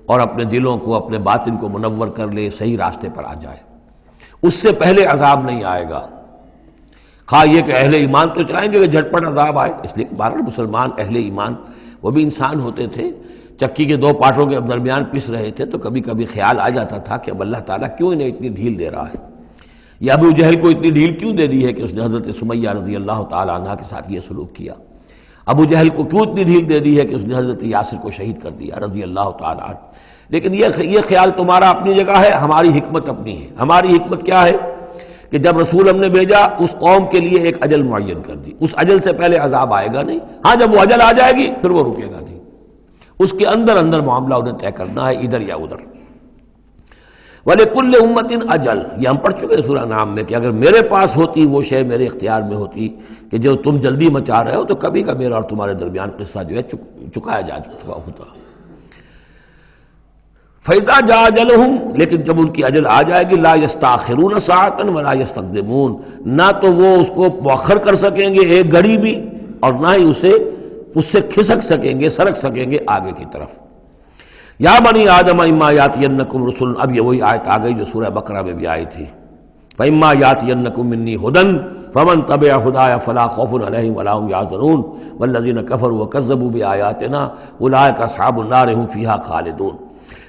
اور اپنے دلوں کو، اپنے باطن کو منور کر لے، صحیح راستے پر آ جائے، اس سے پہلے عذاب نہیں آئے گا۔ خواہ یہ کہ اہل ایمان تو چاہیں گے کہ جھٹپٹ عذاب آئے، اس لیے بہرحال مسلمان اہل ایمان وہ بھی انسان ہوتے تھے، چکی کے دو پاٹوں کے درمیان پس رہے تھے تو کبھی کبھی خیال آ جاتا تھا کہ اب اللہ تعالیٰ کیوں انہیں اتنی ڈھیل دے رہا ہے، یا ابو جہل کو اتنی ڈھیل کیوں دے دی ہے کہ اس نے حضرت سمیہ رضی اللہ تعالیٰ عنہ کے ساتھ یہ سلوک کیا، ابو جہل کو کیوں اتنی ڈھیل دے دی ہے کہ اس نے حضرت یاسر کو شہید کر دیا رضی اللہ تعالیٰ عنہ۔ لیکن یہ خیال تمہارا اپنی جگہ ہے، ہماری حکمت اپنی ہے۔ ہماری حکمت کیا ہے کہ جب رسول ہم نے بھیجا اس قوم کے لیے ایک اجل معین کر دی، اس اجل سے پہلے عذاب آئے گا نہیں، ہاں جب وہ اجل آ جائے گی پھر وہ رکے گا نہیں، اس کے اندر اندر معاملہ انہیں طے کرنا ہے، ادھر یا ادھر۔ وَلِكُلِّ أُمَّةٍ أَجَلٌ، یہ ہم پڑھ چکے سورہ نام میں کہ اگر میرے پاس ہوتی وہ شے، میرے اختیار میں ہوتی کہ جو تم جلدی مچا رہے ہو، تو کبھی کا میرا اور تمہارے درمیان قصہ جو ہے چکایا جا چکا ہوتا۔ فَإِذَا جَاءَ أَجَلُهُمْ، لیکن جب ان کی اجل آ جائے گی، لَا يَسْتَأْخِرُونَ سَاعَةً وَلَا يَسْتَقْدِمُونَ، نہ تو وہ اس کو مؤخر کر سکیں گے ایک گھڑی بھی، اور نہ ہی اس سے کھسک سکیں گے، سرک سکیں گے آگے کی طرف۔ یا بنی آدم اما یاتینکم رسل، اب یہ وہی آیت آ گئی جو سورہ بقرہ میں بھی آئی تھی، فاما یاتینکم منی ھدی فمن تبع ھدایا فلا خوف علیہم ولا هم یحزنون والذین کفروا وکذبوا بآیاتنا اولئک اصحاب النار هم فیہا خالدون۔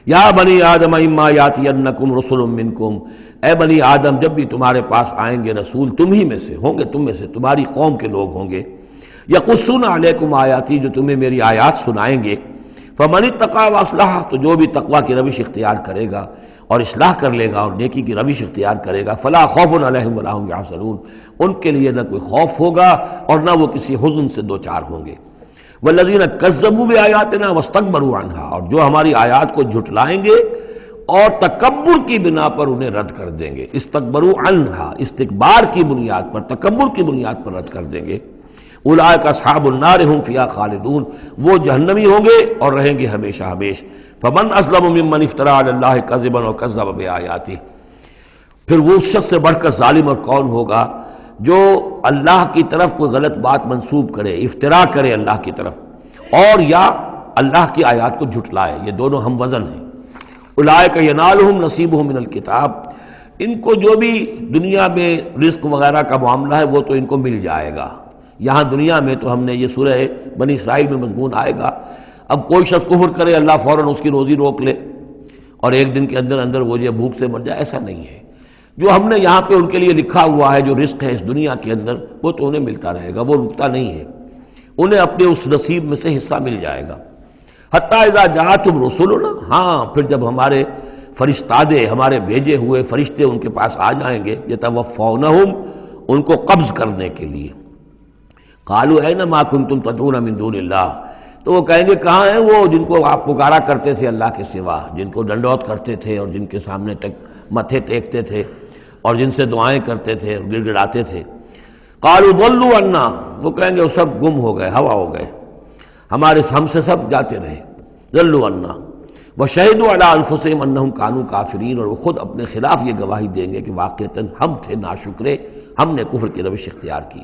یا بنی آدم اما یاتینکم رسل منکم، اے بنی آدم جب بھی تمہارے پاس آئیں گے رسول، تم ہی میں سے ہوں گے، تم میں سے تمہاری قوم کے لوگ ہوں گے، یقصون علیکم آیاتی، جو تمہیں میری آیات سنائیں گے، فمن اتقی واصلح، تو جو بھی تقوی کی روش اختیار کرے گا اور اصلاح کر لے گا اور نیکی کی روش اختیار کرے گا، فلا خوف علیہم ولا هم یحزنون، ان کے لیے نہ کوئی خوف ہوگا اور نہ وہ کسی حزن سے دوچار ہوں گے۔ والذین کذبوا بآیاتنا واستکبروا عنہا، اور جو ہماری آیات کو جھٹلائیں گے اور تکبر کی بنا پر انہیں رد کر دیں گے، استکبروا عنہا، استکبار کی بنیاد پر، تکبر کی بنیاد پر رد کر دیں گے، اولئک اصحاب النار هم فیہا خالدون، وہ جہنمی ہوں گے اور رہیں گے ہمیشہ ہمیش۔ فمن اظلم ممن افتری علی اللہ کذبا وکذب بآیاتہ، پھر وہ اس شخص سے بڑھ کر ظالم اور کون ہوگا جو اللہ کی طرف کوئی غلط بات منسوب کرے، افترا کرے اللہ کی طرف، اور یا اللہ کی آیات کو جھٹلائے، یہ دونوں ہم وزن ہیں۔ اولئک ینالہم نصیبہم من الکتاب، ان کو جو بھی دنیا میں رزق وغیرہ کا معاملہ ہے وہ تو ان کو مل جائے گا، یہاں دنیا میں تو ہم نے یہ سورہ بنی اسرائیل میں مضمون آئے گا، اب کوئی شخص کفر کرے اللہ فوراً اس کی روزی روک لے اور ایک دن کے اندر اندر وہ یہ بھوک سے مر جائے، ایسا نہیں ہے۔ جو ہم نے یہاں پہ ان کے لیے لکھا ہوا ہے جو رزق ہے اس دنیا کے اندر، وہ تو انہیں ملتا رہے گا، وہ رکتا نہیں ہے، انہیں اپنے اس نصیب میں سے حصہ مل جائے گا۔ حتیٰ اذا جاءتہم رسلنا، ہاں پھر جب ہمارے فرشتادے، ہمارے بھیجے ہوئے فرشتے ان کے پاس آ جائیں گے، یتوفونہم، ان کو قبض کرنے کے لیے، قالوا این ما کنتم تدعون من دون اللہ، تو وہ کہیں گے کہاں ہیں وہ جن کو آپ پکارا کرتے تھے اللہ کے سوا، جن کو ڈنڈوت کرتے تھے اور جن کے سامنے متھے ٹیکتے تھے اور جن سے دعائیں کرتے تھے اور گڑ گڑاتے تھے۔ قالوا ضلوا عنا، وہ کہیں گے وہ سب گم ہو گئے، ہوا ہو گئے، ہم سے سب جاتے رہے۔ ضلوا عنا وشہدوا علی انفسہم انہم کانوا کافرین، اور وہ خود اپنے خلاف یہ گواہی دیں گے کہ واقعتاً ہم تھے ناشکرے، ہم نے کفر کی روش اختیار کی۔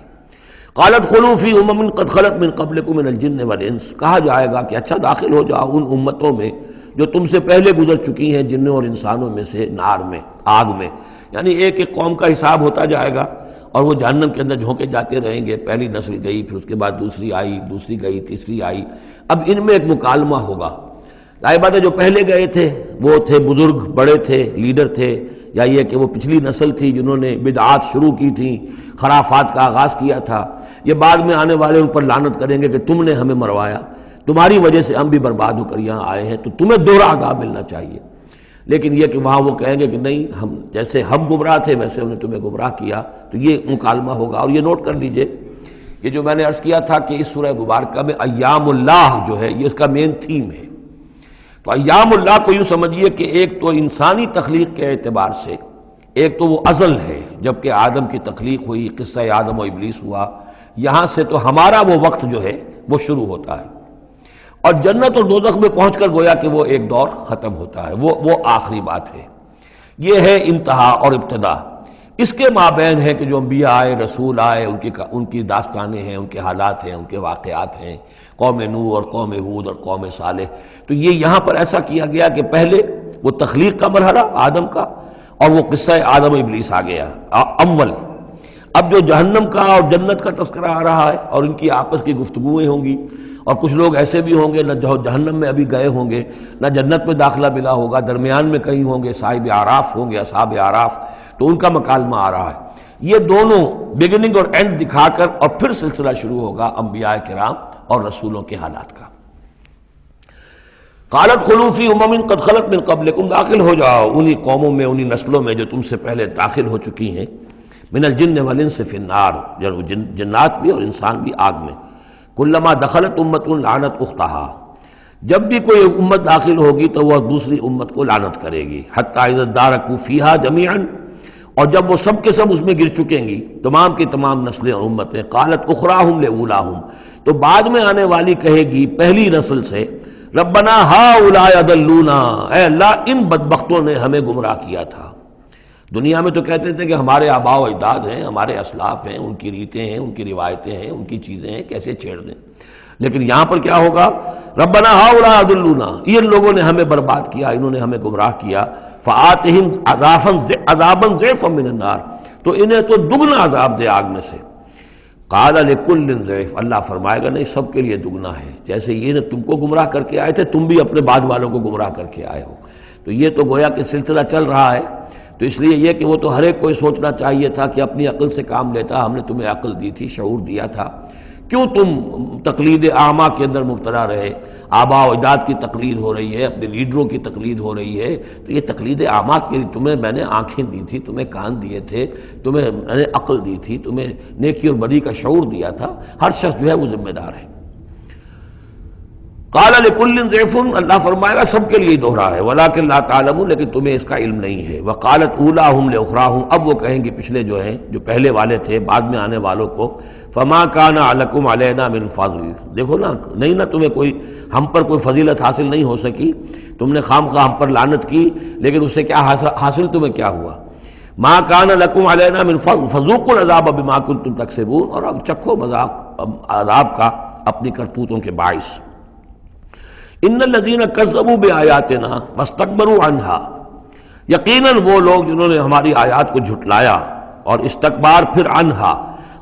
قالت خلوا فی امم قد خلت من قبلکم من الجن والانس، کہا جائے گا کہ اچھا داخل ہو جاؤ ان امتوں میں جو تم سے پہلے گزر چکی ہیں جنوں اور انسانوں میں سے، نار میں، آگ میں، یعنی ایک ایک قوم کا حساب ہوتا جائے گا اور وہ جہنم کے اندر جھونکے جاتے رہیں گے۔ پہلی نسل گئی، پھر اس کے بعد دوسری آئی، دوسری گئی، تیسری آئی۔ اب ان میں ایک مکالمہ ہوگا۔ ظاہر بات ہے جو پہلے گئے تھے وہ تھے بزرگ، بڑے تھے، لیڈر تھے، یا یہ کہ وہ پچھلی نسل تھی جنہوں نے بدعات شروع کی تھیں، خرافات کا آغاز کیا تھا۔ یہ بعد میں آنے والے ان پر لعنت کریں گے کہ تم نے ہمیں مروایا، تمہاری وجہ سے ہم بھی برباد ہو کر یہاں آئے ہیں، تو تمہیں دوہرا عذاب ملنا چاہیے۔ لیکن یہ کہ وہاں وہ کہیں گے کہ نہیں، ہم جیسے ہم گمراہ تھے ویسے انہوں نے تمہیں گمراہ کیا، تو یہ مکالمہ ہوگا۔ اور یہ نوٹ کر لیجئے، یہ جو میں نے عرض کیا تھا کہ اس سورہ مبارکہ میں ایام اللہ جو ہے یہ اس کا مین تھیم ہے۔ تو ایام اللہ کو یوں سمجھیے کہ ایک تو انسانی تخلیق کے اعتبار سے، ایک تو وہ ازل ہے جبکہ آدم کی تخلیق ہوئی، قصہ آدم و ابلیس ہوا، یہاں سے تو ہمارا وہ وقت جو ہے وہ شروع ہوتا ہے، اور جنت اور دوزخ میں پہنچ کر گویا کہ وہ ایک دور ختم ہوتا ہے، وہ آخری بات ہے۔ یہ ہے انتہا اور ابتدا۔ اس کے مابین ہے کہ جو انبیاء آئے، رسول آئے، ان کی داستانیں ہیں، ان کے حالات ہیں، ان کے واقعات ہیں، قوم نوح اور قوم ہود اور قوم صالح۔ تو یہ یہاں پر ایسا کیا گیا کہ پہلے وہ تخلیق کا مرحلہ آدم کا، اور وہ قصہ آدم و ابلیس آ گیا اول۔ اب جو جہنم کا اور جنت کا تذکرہ آ رہا ہے اور ان کی آپس کی گفتگویں ہوں گی، اور کچھ لوگ ایسے بھی ہوں گے نہ جو جہنم میں ابھی گئے ہوں گے، نہ جنت میں داخلہ ملا ہوگا، درمیان میں کہیں ہوں گے، صاحب اعراف ہوں گے، اصحاب اعراف، تو ان کا مکالمہ آ رہا ہے۔ یہ دونوں بگننگ اور اینڈ دکھا کر اور پھر سلسلہ شروع ہوگا انبیاء کرام اور رسولوں کے حالات کا۔ قالت خلوا فی امم قد خلت من قبلکم، داخل ہو جاؤ انہی قوموں میں، انہی نسلوں میں جو تم سے پہلے داخل ہو چکی ہیں، من الجن والانس فی النار، جنات بھی اور انسان بھی آگ میں۔ کلما دخلت امت لعنت اختہا، جب بھی کوئی امت داخل ہوگی تو وہ دوسری امت کو لعنت کرے گی، حتی اذا ادارکوا فیہا جمیعا، اور جب وہ سب کے سب اس میں گر چکیں گی، تمام کی تمام نسلیں اور امتیں، قالت اخراہم لاولاہم، تو بعد میں آنے والی کہے گی پہلی نسل سے، ربنا ہؤلاء اضلونا، اے اللہ ان بدبختوں نے ہمیں گمراہ کیا تھا۔ دنیا میں تو کہتے تھے کہ ہمارے آباء و اجداد ہیں، ہمارے اسلاف ہیں، ان کی ریتیں ہیں، ان کی روایتیں ہیں، ان کی چیزیں ہیں، کیسے چھیڑ دیں۔ لیکن یہاں پر کیا ہوگا؟ ربنا ہؤلاء اضلونا، ان لوگوں نے ہمیں برباد کیا، انہوں نے ہمیں گمراہ کیا، فآتہم عذابا ضعفا من النار، تو انہیں تو دگنا عذاب دے آگ میں سے۔ قال لکل ضعف، اللہ فرمائے گا نہیں، سب کے لیے دگنا ہے، جیسے یہ نے تم کو گمراہ کر کے آئے تھے، تم بھی اپنے بعد والوں کو گمراہ کر کے آئے ہو۔ تو یہ تو گویا کہ سلسلہ چل رہا ہے۔ تو اس لیے یہ کہ وہ تو ہر ایک کو سوچنا چاہیے تھا کہ اپنی عقل سے کام لیتا، ہم نے تمہیں عقل دی تھی، شعور دیا تھا، کیوں تم تقلید اعمیٰ کے اندر مبتلا رہے؟ آباء و اجداد کی تقلید ہو رہی ہے، اپنے لیڈروں کی تقلید ہو رہی ہے، تو یہ تقلید اعمیٰ کے لیے تمہیں میں نے آنکھیں دی تھی، تمہیں کان دیے تھے، تمہیں میں نے عقل دی تھی، تمہیں نیکی اور بدی کا شعور دیا تھا، ہر شخص جو ہے وہ ذمہ دار ہے۔ قال لکل ضعف، اللہ فرمائے گا سب کے لیے دوہرا ہے، ولکن لا تعلمون، لیکن تمہیں اس کا علم نہیں ہے۔ وقالت اولاہم لاخراہم، اب وہ کہیں گے پچھلے جو ہیں، جو پہلے والے تھے، بعد میں آنے والوں کو، فما کان علیکم علینا من فضل، دیکھو نا، نہیں نا تمہیں کوئی، ہم پر کوئی فضیلت حاصل نہیں ہو سکی، تم نے خام خواہ ہم پر لعنت کی، لیکن اس سے کیا حاصل تمہیں کیا ہوا؟ ما کان لکم علینا من فضل فذوقوا العذاب بما کنتم تکسبون، اور اب چکھو مذاق عذاب کا اپنی کرتوتوں کے باعث۔ ان الذین کذبوا بآیاتنا واستکبروا عنہا، یقیناً وہ لوگ جنہوں نے ہماری آیات کو جھٹلایا اور استکبار پھر عنہا،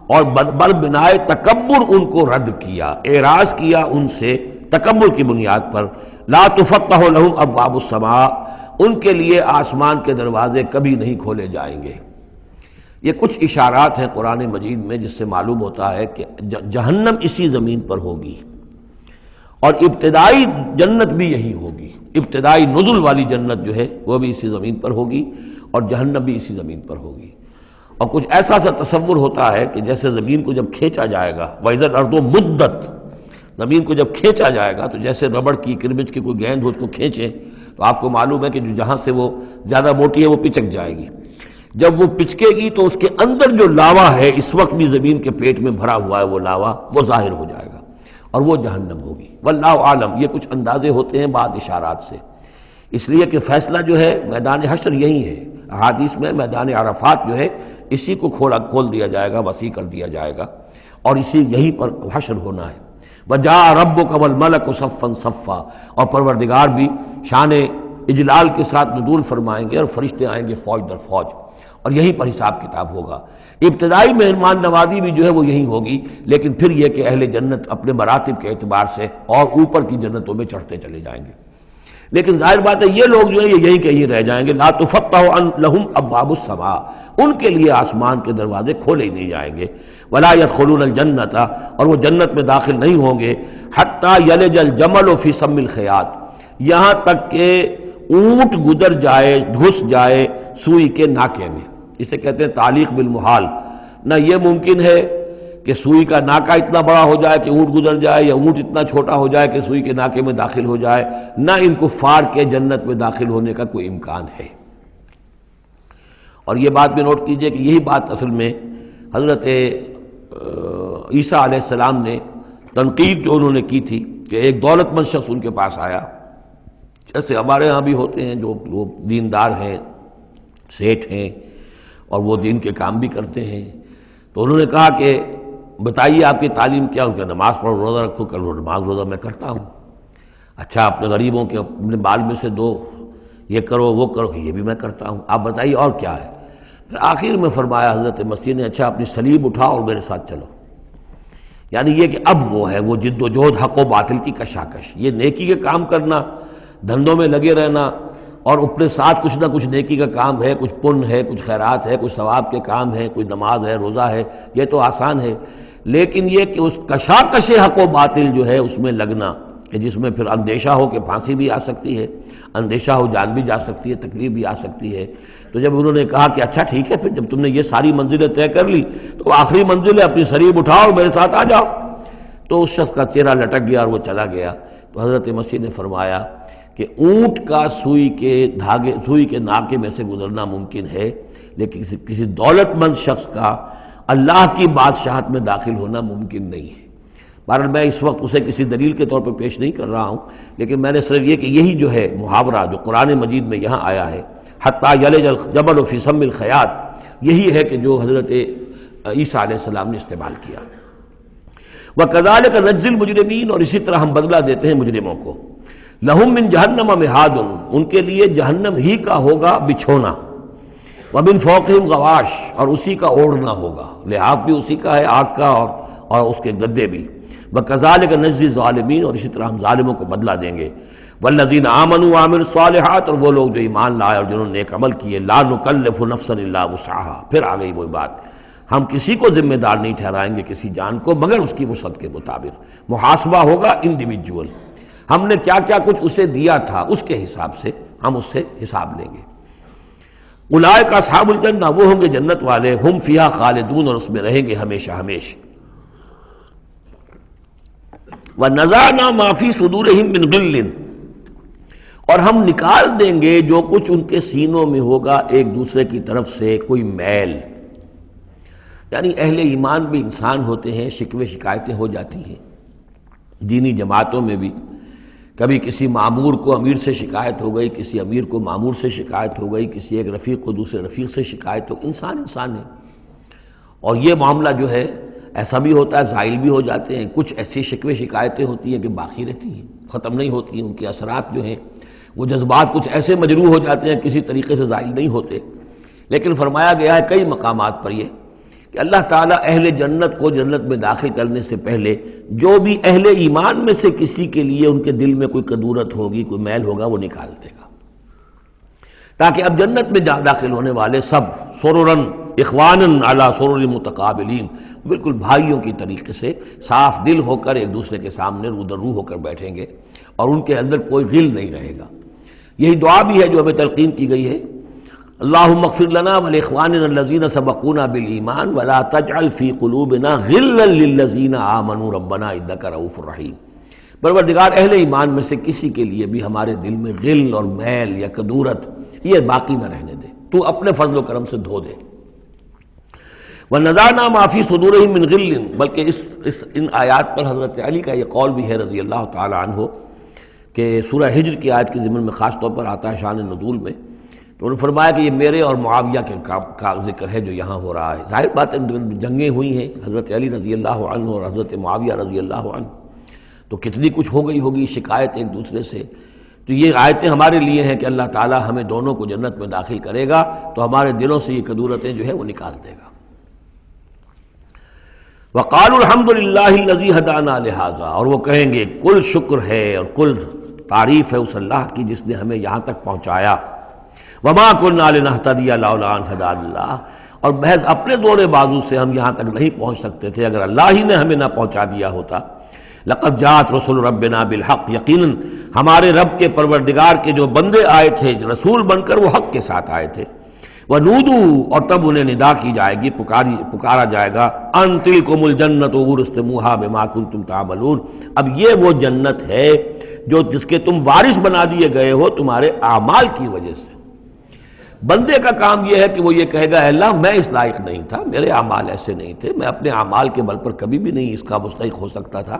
اور بر بنائے تکبر ان کو رد کیا، اعراض کیا ان سے تکبر کی بنیاد پر، لا تفتح لہم ابواب السماء، ان کے لیے آسمان کے دروازے کبھی نہیں کھولے جائیں گے۔ یہ کچھ اشارات ہیں قرآن مجید میں جس سے معلوم ہوتا ہے کہ جہنم اسی زمین پر ہوگی، اور ابتدائی جنت بھی یہی ہوگی، ابتدائی نزل والی جنت جو ہے وہ بھی اسی زمین پر ہوگی، اور جہنم بھی اسی زمین پر ہوگی۔ اور کچھ ایسا سا تصور ہوتا ہے کہ جیسے زمین کو جب کھینچا جائے گا، وَإِذَا الْأَرْضُ مُدَّتْ، زمین کو جب کھینچا جائے گا تو جیسے ربڑ کی کربج کی کوئی گیند ہو اس کو کھینچے تو آپ کو معلوم ہے کہ جو جہاں سے وہ زیادہ موٹی ہے وہ پچک جائے گی، جب وہ پچکے گی تو اس کے اندر جو لاوا ہے اس وقت بھی زمین کے پیٹ میں بھرا ہوا ہے وہ لاوا وہ ظاہر ہو جائے گا، اور وہ جہنم ہوگی۔ واللہ عالم، یہ کچھ اندازے ہوتے ہیں بعض اشارات سے، اس لیے کہ فیصلہ جو ہے میدان حشر یہی ہے۔ احادیث میں میدان عرفات جو ہے اسی کو کھول دیا جائے گا، وسیع کر دیا جائے گا، اور اسی یہیں پر حشر ہونا ہے۔ وَجَاءَ رَبُّكَ وَالْمَلَكُ صَفًّا صَفًّا، اور پروردگار بھی شان اجلال کے ساتھ نزول فرمائیں گے اور فرشتے آئیں گے فوج در فوج، اور یہیں پر حساب کتاب ہوگا۔ ابتدائی مہمان نوازی بھی جو ہے وہ یہی ہوگی، لیکن پھر یہ کہ اہل جنت اپنے مراتب کے اعتبار سے اور اوپر کی جنتوں میں چڑھتے چلے جائیں گے۔ لیکن ظاہر بات ہے یہ لوگ جو ہیں یہ یہیں کہیں رہ جائیں گے۔ لا تفتح لہم ابواب السماء، ان کے لیے آسمان کے دروازے کھولے ہی نہیں جائیں گے۔ ولا يدخلون الجنت، اور وہ جنت میں داخل نہیں ہوں گے حتی یلج الجمل فی سم الخیاط، یہاں تک کہ اونٹ گزر جائے، گھس جائے سوئی کے ناکے میں۔ اسے کہتے ہیں تعلیق بالمحال۔ نہ یہ ممکن ہے کہ سوئی کا ناکہ اتنا بڑا ہو جائے کہ اونٹ گزر جائے، یا اونٹ اتنا چھوٹا ہو جائے کہ سوئی کے ناکے میں داخل ہو جائے، نہ ان کفار کے جنت میں داخل ہونے کا کوئی امکان ہے۔ اور یہ بات بھی نوٹ کیجئے کہ یہی بات اصل میں حضرت عیسیٰ علیہ السلام نے تنقید جو انہوں نے کی تھی کہ ایک دولت مند شخص ان کے پاس آیا، جیسے ہمارے ہاں بھی ہوتے ہیں جو دیندار ہیں، سیٹھ ہیں، اور وہ دین کے کام بھی کرتے ہیں، تو انہوں نے کہا کہ بتائیے آپ کی تعلیم کیا؟ ان کا نماز پڑھو، روزہ رکھو، کرو نماز روزہ میں کرتا ہوں۔ اچھا اپنے غریبوں کے اپنے بال میں سے دو، یہ کرو وہ کرو، یہ بھی میں کرتا ہوں، آپ بتائیے اور کیا ہے؟ پھر آخر میں فرمایا حضرت مسیح نے، اچھا اپنی صلیب اٹھاؤ اور میرے ساتھ چلو۔ یعنی یہ کہ اب وہ ہے وہ جد و جہد، حق و باطل کی کشاکش، یہ نیکی کے کام کرنا، دھندوں میں لگے رہنا، اور اپنے ساتھ کچھ نہ کچھ نیکی کا کام ہے، کچھ پن ہے، کچھ خیرات ہے، کچھ ثواب کے کام ہے، کوئی نماز ہے، روزہ ہے، یہ تو آسان ہے۔ لیکن یہ کہ اس کشاکش حق و باطل جو ہے اس میں لگنا، کہ جس میں پھر اندیشہ ہو کہ پھانسی بھی آ سکتی ہے، اندیشہ ہو جان بھی جا سکتی ہے، تکلیف بھی آ سکتی ہے۔ تو جب انہوں نے کہا کہ اچھا ٹھیک ہے، پھر جب تم نے یہ ساری منزلیں طے کر لی تو آخری منزل ہے اپنی صلیب اٹھاؤ اور میرے ساتھ آ جاؤ۔ تو اس شخص کا چہرہ لٹک گیا اور وہ چلا گیا۔ تو حضرت مسیح نے فرمایا کہ اونٹ کا سوئی کے ناکے میں سے گزرنا ممکن ہے، لیکن کسی دولت مند شخص کا اللہ کی بادشاہت میں داخل ہونا ممکن نہیں ہے۔ بہرحال میں اس وقت اسے کسی دلیل کے طور پر پیش نہیں کر رہا ہوں، لیکن میں نے صرف یہ کہ یہی جو ہے محاورہ جو قرآن مجید میں یہاں آیا ہے، حتیٰ یلج الجمل فی سم الخیاط، یہی ہے کہ جو حضرت عیسیٰ علیہ السلام نے استعمال کیا۔ وَكَذَلِكَ نَجْزِي الْمُجْرِمِينَ، اور اسی طرح ہم بدلہ دیتے ہیں مجرموں کو۔ لَهُم مِّن جَهَنَّمَ مِہَادٌ، ان کے لیے جہنم ہی کا ہوگا بچھونا، وَمِن فَوْقِهِمْ غَوَاشٍ، اور اسی کا اوڑھنا ہوگا، لحاف بھی اسی کا ہے آگ کا، اور اس کے گدے بھی۔ وَكَذَلِكَ نَجْزِي الظَّالِمِينَ، اور اسی طرح ہم ظالموں کو بدلہ دیں گے۔ وَالَّذِينَ آمَنُوا وَعَمِلُوا الصَّالِحَاتِ، اور وہ لوگ جو ایمان لائے اور جنہوں نے نیک عمل کیے، لَا نُكَلِّفُ نَفْسًا إِلَّا وُسْعَهَا، پھر آ گئی وہی بات، ہم کسی کو ذمہ دار نہیں ٹھہرائیں گے کسی جان کو مگر اس کی وسعت کے مطابق۔ محاسبہ ہوگا انڈیویجول، ہم نے کیا کیا کچھ اسے دیا تھا اس کے حساب سے ہم اس سے حساب لیں گے۔ اولئک اصحاب الجنہ، وہ ہوں گے جنت والے، ہم فیہا خالدون، اور اس میں رہیں گے ہمیشہ ہمیشہ۔ وَنَزَعْنَا مَا فِي صُدُورِهِم مِّن غِلٍّ، اور ہم نکال دیں گے جو کچھ ان کے سینوں میں ہوگا ایک دوسرے کی طرف سے کوئی میل۔ یعنی اہل ایمان بھی انسان ہوتے ہیں، شکوے شکایتیں ہو جاتی ہیں، دینی جماعتوں میں بھی کبھی کسی معمور کو امیر سے شکایت ہو گئی، کسی امیر کو معمور سے شکایت ہو گئی، کسی ایک رفیق کو دوسرے رفیق سے شکایت ہو، انسان ہے۔ اور یہ معاملہ جو ہے ایسا بھی ہوتا ہے، زائل بھی ہو جاتے ہیں، کچھ ایسی شکوے شکایتیں ہوتی ہیں کہ باقی رہتی ہیں، ختم نہیں ہوتی ہیں، ان کے اثرات جو ہیں وہ جذبات کچھ ایسے مجروح ہو جاتے ہیں کسی طریقے سے زائل نہیں ہوتے۔ لیکن فرمایا گیا ہے کئی مقامات پر یہ کہ اللہ تعالیٰ اہل جنت کو جنت میں داخل کرنے سے پہلے جو بھی اہل ایمان میں سے کسی کے لیے ان کے دل میں کوئی کدورت ہوگی، کوئی میل ہوگا، وہ نکال دے گا، تاکہ اب جنت میں داخل ہونے والے سب سررن اخوانن علی سرر متقابلین، بالکل بھائیوں کی طریقے سے صاف دل ہو کر ایک دوسرے کے سامنے رو در رو ہو کر بیٹھیں گے، اور ان کے اندر کوئی غل نہیں رہے گا۔ یہی دعا بھی ہے جو ہمیں تلقین کی گئی ہے، اللہم اغفر لنا ولاخواننا الذین سبقونا بالایمان ولا تجعل فی قلوبنا غلا للذین آمنوا ربنا انک رؤوف رحیم۔ پروردگار اہل ایمان میں سے کسی کے لیے بھی ہمارے دل میں غل اور میل یا کدورت یہ باقی نہ رہنے دے، تو اپنے فضل و کرم سے دھو دے۔ وَنَزَعْنَا مَا فِي صُدُورِهِم مِّن غِلٍّ، بلکہ ان آیات پر حضرت علی کا یہ قول بھی ہے رضی اللہ تعالی عنہ کہ سورہ ہجر کی آیت کے ضمن میں خاص طور پر آتا ہے شان نزول میں، تو انہوں نے فرمایا کہ یہ میرے اور معاویہ کے کا ذکر ہے جو یہاں ہو رہا ہے۔ ظاہر بات ہے جنگیں ہوئی ہیں حضرت علی رضی اللہ عنہ اور حضرت معاویہ رضی اللہ عنہ، تو کتنی کچھ ہو گئی ہوگی شکایت ایک دوسرے سے۔ تو یہ آیتیں ہمارے لیے ہیں کہ اللہ تعالیٰ ہمیں دونوں کو جنت میں داخل کرے گا تو ہمارے دلوں سے یہ کدورتیں جو ہے وہ نکال دے گا۔ وَقَالُوا الْحَمْدُ لِلَّهِ الَّذِي هَدَانَا لِهَذَا، اور وہ کہیں گے کل شکر ہے اور کل تعریف ہے اس اللہ کی جس نے ہمیں یہاں تک پہنچایا۔ وَمَا كُنَّا لِنَهْتَدِيَ لَوْلَا أَنْ هَدَانَا اللَّهُ، اور محض اپنے زور بازو سے ہم یہاں تک نہیں پہنچ سکتے تھے اگر اللہ ہی نے ہمیں نہ پہنچا دیا ہوتا۔ لَقَدْ جَاءَتْ رُسُلُ رَبِّنَا بِالْحَقِّ، یقیناً ہمارے رب کے پروردگار کے جو بندے آئے تھے رسول بن کر وہ حق کے ساتھ آئے تھے۔ وَنُودُوا، اور تب انہیں ندا کی جائے گی، پکارا جائے گا، أَن تِلْكُمُ الْجَنَّةُ أُورِثْتُمُوهَا بِمَا كُنتُمْ تَعْمَلُونَ، اب یہ وہ جنت ہے جو جس کے تم وارث بنا دیے گئے ہو تمہارے اعمال کی وجہ سے۔ بندے کا کام یہ ہے کہ وہ یہ کہے گا اے اللہ میں اس لائق نہیں تھا، میرے اعمال ایسے نہیں تھے، میں اپنے اعمال کے بل پر کبھی بھی نہیں اس کا مستحق ہو سکتا تھا،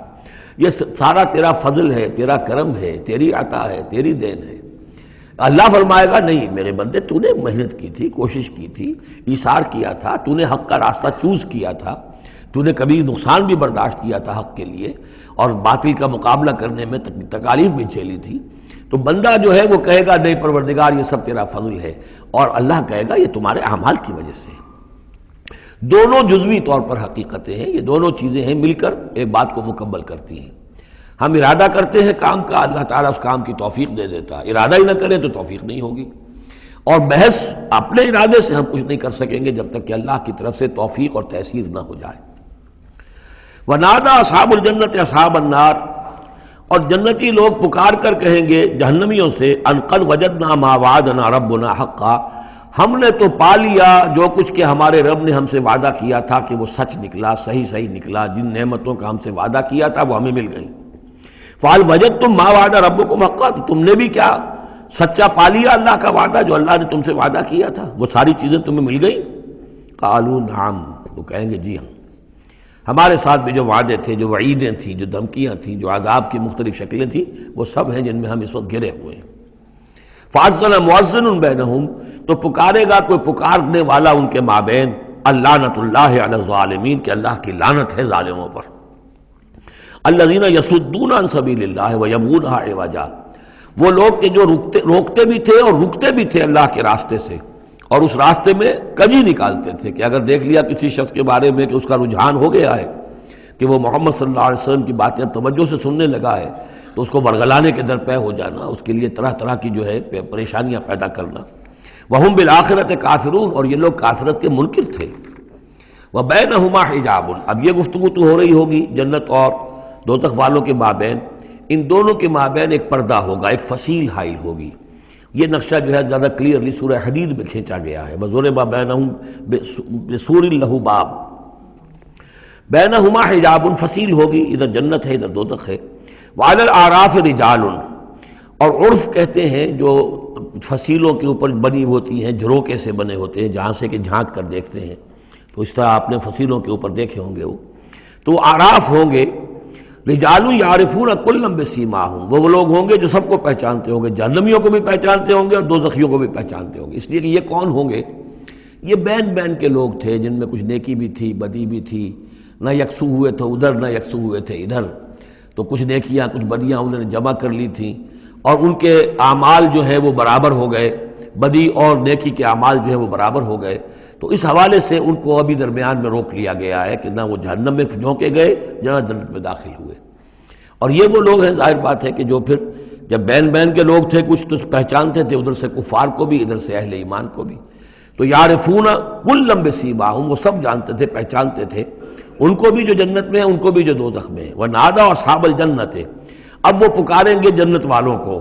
یہ سارا تیرا فضل ہے، تیرا کرم ہے، تیری عطا ہے، تیری دین ہے۔ اللہ فرمائے گا نہیں میرے بندے، تو نے محنت کی تھی، کوشش کی تھی، ایثار کیا تھا، تو نے حق کا راستہ چوز کیا تھا، تو نے کبھی نقصان بھی برداشت کیا تھا حق کے لیے اور باطل کا مقابلہ کرنے میں تکالیف بھی جھیلی تھی۔ تو بندہ جو ہے وہ کہے گا نہیں پروردگار یہ سب تیرا فضل ہے، اور اللہ کہے گا یہ تمہارے اعمال کی وجہ سے ہے۔ دونوں جزوی طور پر حقیقتیں ہیں، یہ دونوں چیزیں ہیں مل کر ایک بات کو مکمل کرتی ہیں۔ ہم ارادہ کرتے ہیں کام کا، اللہ تعالیٰ اس کام کی توفیق دے دیتا ہے، ارادہ ہی نہ کریں تو توفیق نہیں ہوگی، اور محض اپنے ارادے سے ہم کچھ نہیں کر سکیں گے جب تک کہ اللہ کی طرف سے توفیق اور تحصیل نہ ہو جائے۔ وَنَادَىٰ أَصْحَابُ الْجَنَّةِ أَصْحَابَ النَّارِ، اور جنتی لوگ پکار کر کہیں گے جہنمیوں سے أَن قَدْ وَجَدْنَا مَا وَعَدَنَا رَبُّنَا حَقًّا، ہم نے تو پا لیا جو کچھ کہ ہمارے رب نے ہم سے وعدہ کیا تھا کہ وہ سچ نکلا، صحیح نکلا، جن نعمتوں کا ہم سے وعدہ کیا تھا وہ ہمیں مل گئیں۔ فَهَلْ وَجَدْتُم مَّا وَعَدَ رَبُّكُمْ حَقًّا، تم نے بھی کیا سچا پا لیا اللہ کا وعدہ جو اللہ نے تم سے وعدہ کیا تھا، وہ ساری چیزیں تمہیں مل گئیں؟ قالوا نعم، وہ کہیں گے جی ہاں، ہمارے ساتھ بھی جو وعدے تھے، جو وعیدیں تھیں، جو دھمکیاں تھیں، جو عذاب کی مختلف شکلیں تھیں، وہ سب ہیں جن میں ہم اس وقت گرے ہوئے ہیں۔ فَأَذَّنَ مُؤَذِّنٌ بَيْنَهُمْ، تو پکارے گا کوئی پکارنے والا ان کے مابین، اللعنۃ اللہ علی الظالمین، کہ اللہ کی لعنت ہے ظالموں پر۔ الذین یصدون عن سبیل اللہ ویبغونها عوجا، وہ لوگ کہ جو روکتے بھی تھے اور رکتے بھی تھے اللہ کے راستے سے، اور اس راستے میں کجی نکالتے تھے کہ اگر دیکھ لیا کسی شخص کے بارے میں کہ اس کا رجحان ہو گیا ہے کہ وہ محمد صلی اللہ علیہ وسلم کی باتیں توجہ سے سننے لگا ہے، تو اس کو ورگلانے کے درپے ہو جانا، اس کے لیے طرح طرح کی جو ہے پریشانیاں پیدا کرنا۔ وہم بالآخرۃ کافرون، اور یہ لوگ کافرت کے منکر تھے۔ وبینہما حجاب، اب یہ گفتگو تو ہو رہی ہوگی جنت اور دوزخ والوں کے مابین، ان دونوں کے مابین ایک پردہ ہوگا، ایک فصیل حائل ہوگی۔ یہ نقشہ جو ہے زیادہ کلیئرلی سورہ حدید میں کھینچا گیا ہے، وَضُرِبَ بَيْنَهُمْ بِسُورٍ لَهُ بَابٌ، بینہما حجاب، فصیل ہوگی، ادھر جنت ہے ادھر دوزخ ہے۔ وعلی الاعراف رجال، اور عرف کہتے ہیں جو فصیلوں کے اوپر بنی ہوتی ہیں، جھروکے سے بنے ہوتے ہیں جہاں سے کہ جھانک کر دیکھتے ہیں، تو اس طرح آپ نے فصیلوں کے اوپر دیکھے ہوں گے، تو اعراف ہوں گے۔ رجال یعرفون کلا بسیماہم، وہ لوگ ہوں گے جو سب کو پہچانتے ہوں گے، جہنمیوں کو بھی پہچانتے ہوں گے اور دوزخیوں کو بھی پہچانتے ہوں گے۔ اس لیے کہ یہ کون ہوں گے؟ یہ بین کے لوگ تھے جن میں کچھ نیکی بھی تھی، بدی بھی تھی، نہ یکسو ہوئے تھے ادھر نہ یکسو ہوئے تھے ادھر، تو کچھ نیکیاں کچھ بدیاں انہوں نے جمع کر لی تھیں، اور ان کے اعمال جو ہے وہ برابر ہو گئے، بدی اور نیکی کے اعمال جو ہے وہ برابر ہو گئے۔ تو اس حوالے سے ان کو ابھی درمیان میں روک لیا گیا ہے کہ نہ وہ جہنم میں جھونکے گئے نہ جنت میں داخل ہوئے۔ اور یہ وہ لوگ ہیں، ظاہر بات ہے کہ جو پھر جب بین کے لوگ تھے کچھ تو پہچانتے تھے ادھر سے کفار کو بھی ادھر سے اہل ایمان کو بھی، تو یعرفون کلا بسیماہم، وہ سب جانتے تھے پہچانتے تھے، ان کو بھی جو جنت میں ہے ان کو بھی جو دوزخ میں ہے۔ ونادى اصحاب الجنت، اب وہ پکاریں گے جنت والوں کو،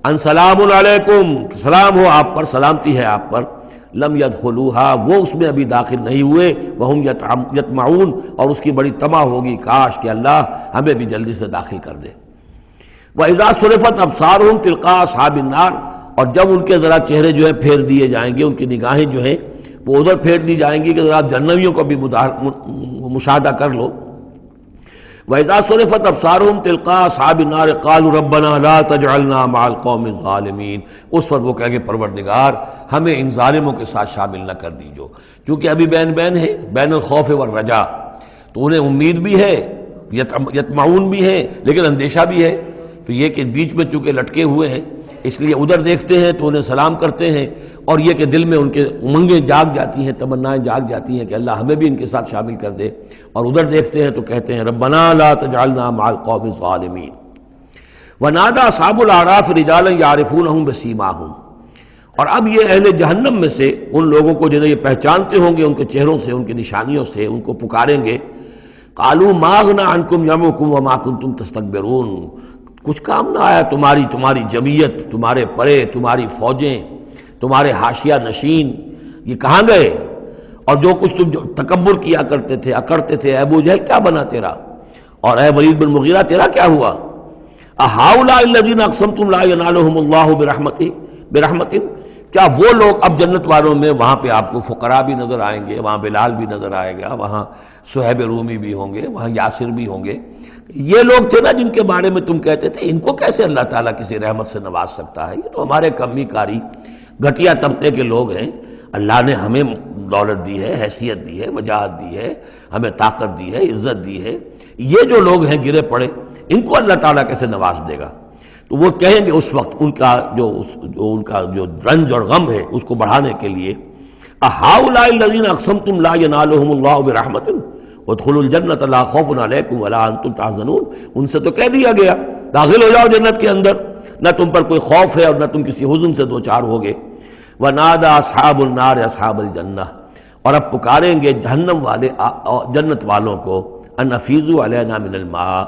ان سلام علیکم، سلام ہو آپ پر، سلامتی ہے آپ پر، لم يدخلوها، وہ اس میں ابھی داخل نہیں ہوئے، وہم یطمعون، اور اس کی بڑی طمع ہوگی کاش کہ اللہ ہمیں بھی جلدی سے داخل کر دے۔ وَإِذَا صُرِفَتْ أَبْصَارُهُمْ تِلْقَاءَ أَصْحَابِ النَّارِ، اور جب ان کے ذرا چہرے جو ہے پھیر دیے جائیں گے، ان کی نگاہیں جو ہیں وہ ادھر پھیر دی جائیں گی کہ ذرا آپ جہنمیوں کو بھی مشاہدہ کر لو۔ وَإِذَا صُرِفَتْ أَبْصَارُهُمْ تِلْقَاءَ أَصْحَابِ النَّارِ قَالُوا رَبَّنَا لَا تَجْعَلْنَا مَعَ الْقَوْمِ الظَّالِمِينَ۔ اس وقت وہ کہیں گے پروردگار ہمیں ان ظالموں کے ساتھ شامل نہ کر دیجو، کیونکہ ابھی بین ہے، بین الخوف والرجا، تو انہیں امید بھی ہے، یطمعون بھی ہے، لیکن اندیشہ بھی ہے، تو یہ کہ بیچ میں چونکہ لٹکے ہوئے ہیں اس لیے ادھر دیکھتے ہیں تو انہیں سلام کرتے ہیں، اور یہ کہ دل میں ان کے امنگیں جاگ جاتی ہیں، تمنائیں جاگ جاتی ہیں کہ اللہ ہمیں بھی ان کے ساتھ شامل کر دے، اور ادھر دیکھتے ہیں تو کہتے ہیں ربنا لا تجعلنا مع القوم الظالمین۔ ونادى اصحاب الاعراف رجالا يعرفونهم بسیماہم، اور اب یہ اہل جہنم میں سے ان لوگوں کو جنہیں یہ پہچانتے ہوں گے ان کے چہروں سے، ان کی نشانیوں سے، ان کو پکاریں گے، قالوا ما اغنى عنكم جمعكم وما كنتم تستكبرون، کچھ کام نہ آیا تمہاری جمعیت، تمہارے پرے، تمہاری فوجیں، تمہارے حاشیہ نشین، یہ کہاں گئے؟ اور جو کچھ تم تکبر کیا کرتے تھے، اکڑتے تھے، اے ابو جہل کیا بنا تیرا، اور اے ولید بن مغیرہ تیرا کیا ہوا؟ اہؤلاء الذین اقسمتم لا ینالهم اللہ برحمت، کیا وہ لوگ اب جنت والوں میں وہاں پہ آپ کو فقراء بھی نظر آئیں گے، وہاں بلال بھی نظر آئے گا، وہاں صہیب رومی بھی ہوں گے، وہاں یاسر بھی ہوں گے، یہ لوگ تھے نا جن کے بارے میں تم کہتے تھے ان کو کیسے اللہ تعالیٰ کسی رحمت سے نواز سکتا ہے، یہ تو ہمارے کمی کاری گھٹیا طبقے کے لوگ ہیں، اللہ نے ہمیں دولت دی ہے، حیثیت دی ہے، وجاہت دی ہے، ہمیں طاقت دی ہے، عزت دی ہے، یہ جو لوگ ہیں گرے پڑے ان کو اللہ تعالیٰ کیسے نواز دے گا؟ تو وہ کہیں گے اس وقت ان کا جو رنج اور غم ہے اس کو بڑھانے کے لیے، اہؤلاء الذین اقسمتم لا ینالهم اللہ برحمت ادخلوا الجنۃ لا خوف علیکم ولا انتم تحزنون، ان سے تو کہہ دیا گیا داخل ہو جاؤ جنت کے اندر، نہ تم پر کوئی خوف ہے اور نہ تم کسی حزن سے دوچار ہوگے۔ ونادى اصحاب النار اصحاب الجنہ، اور اب پکاریں گے جہنم والے جنت والوں کو، ان افیضوا علینا من الماء،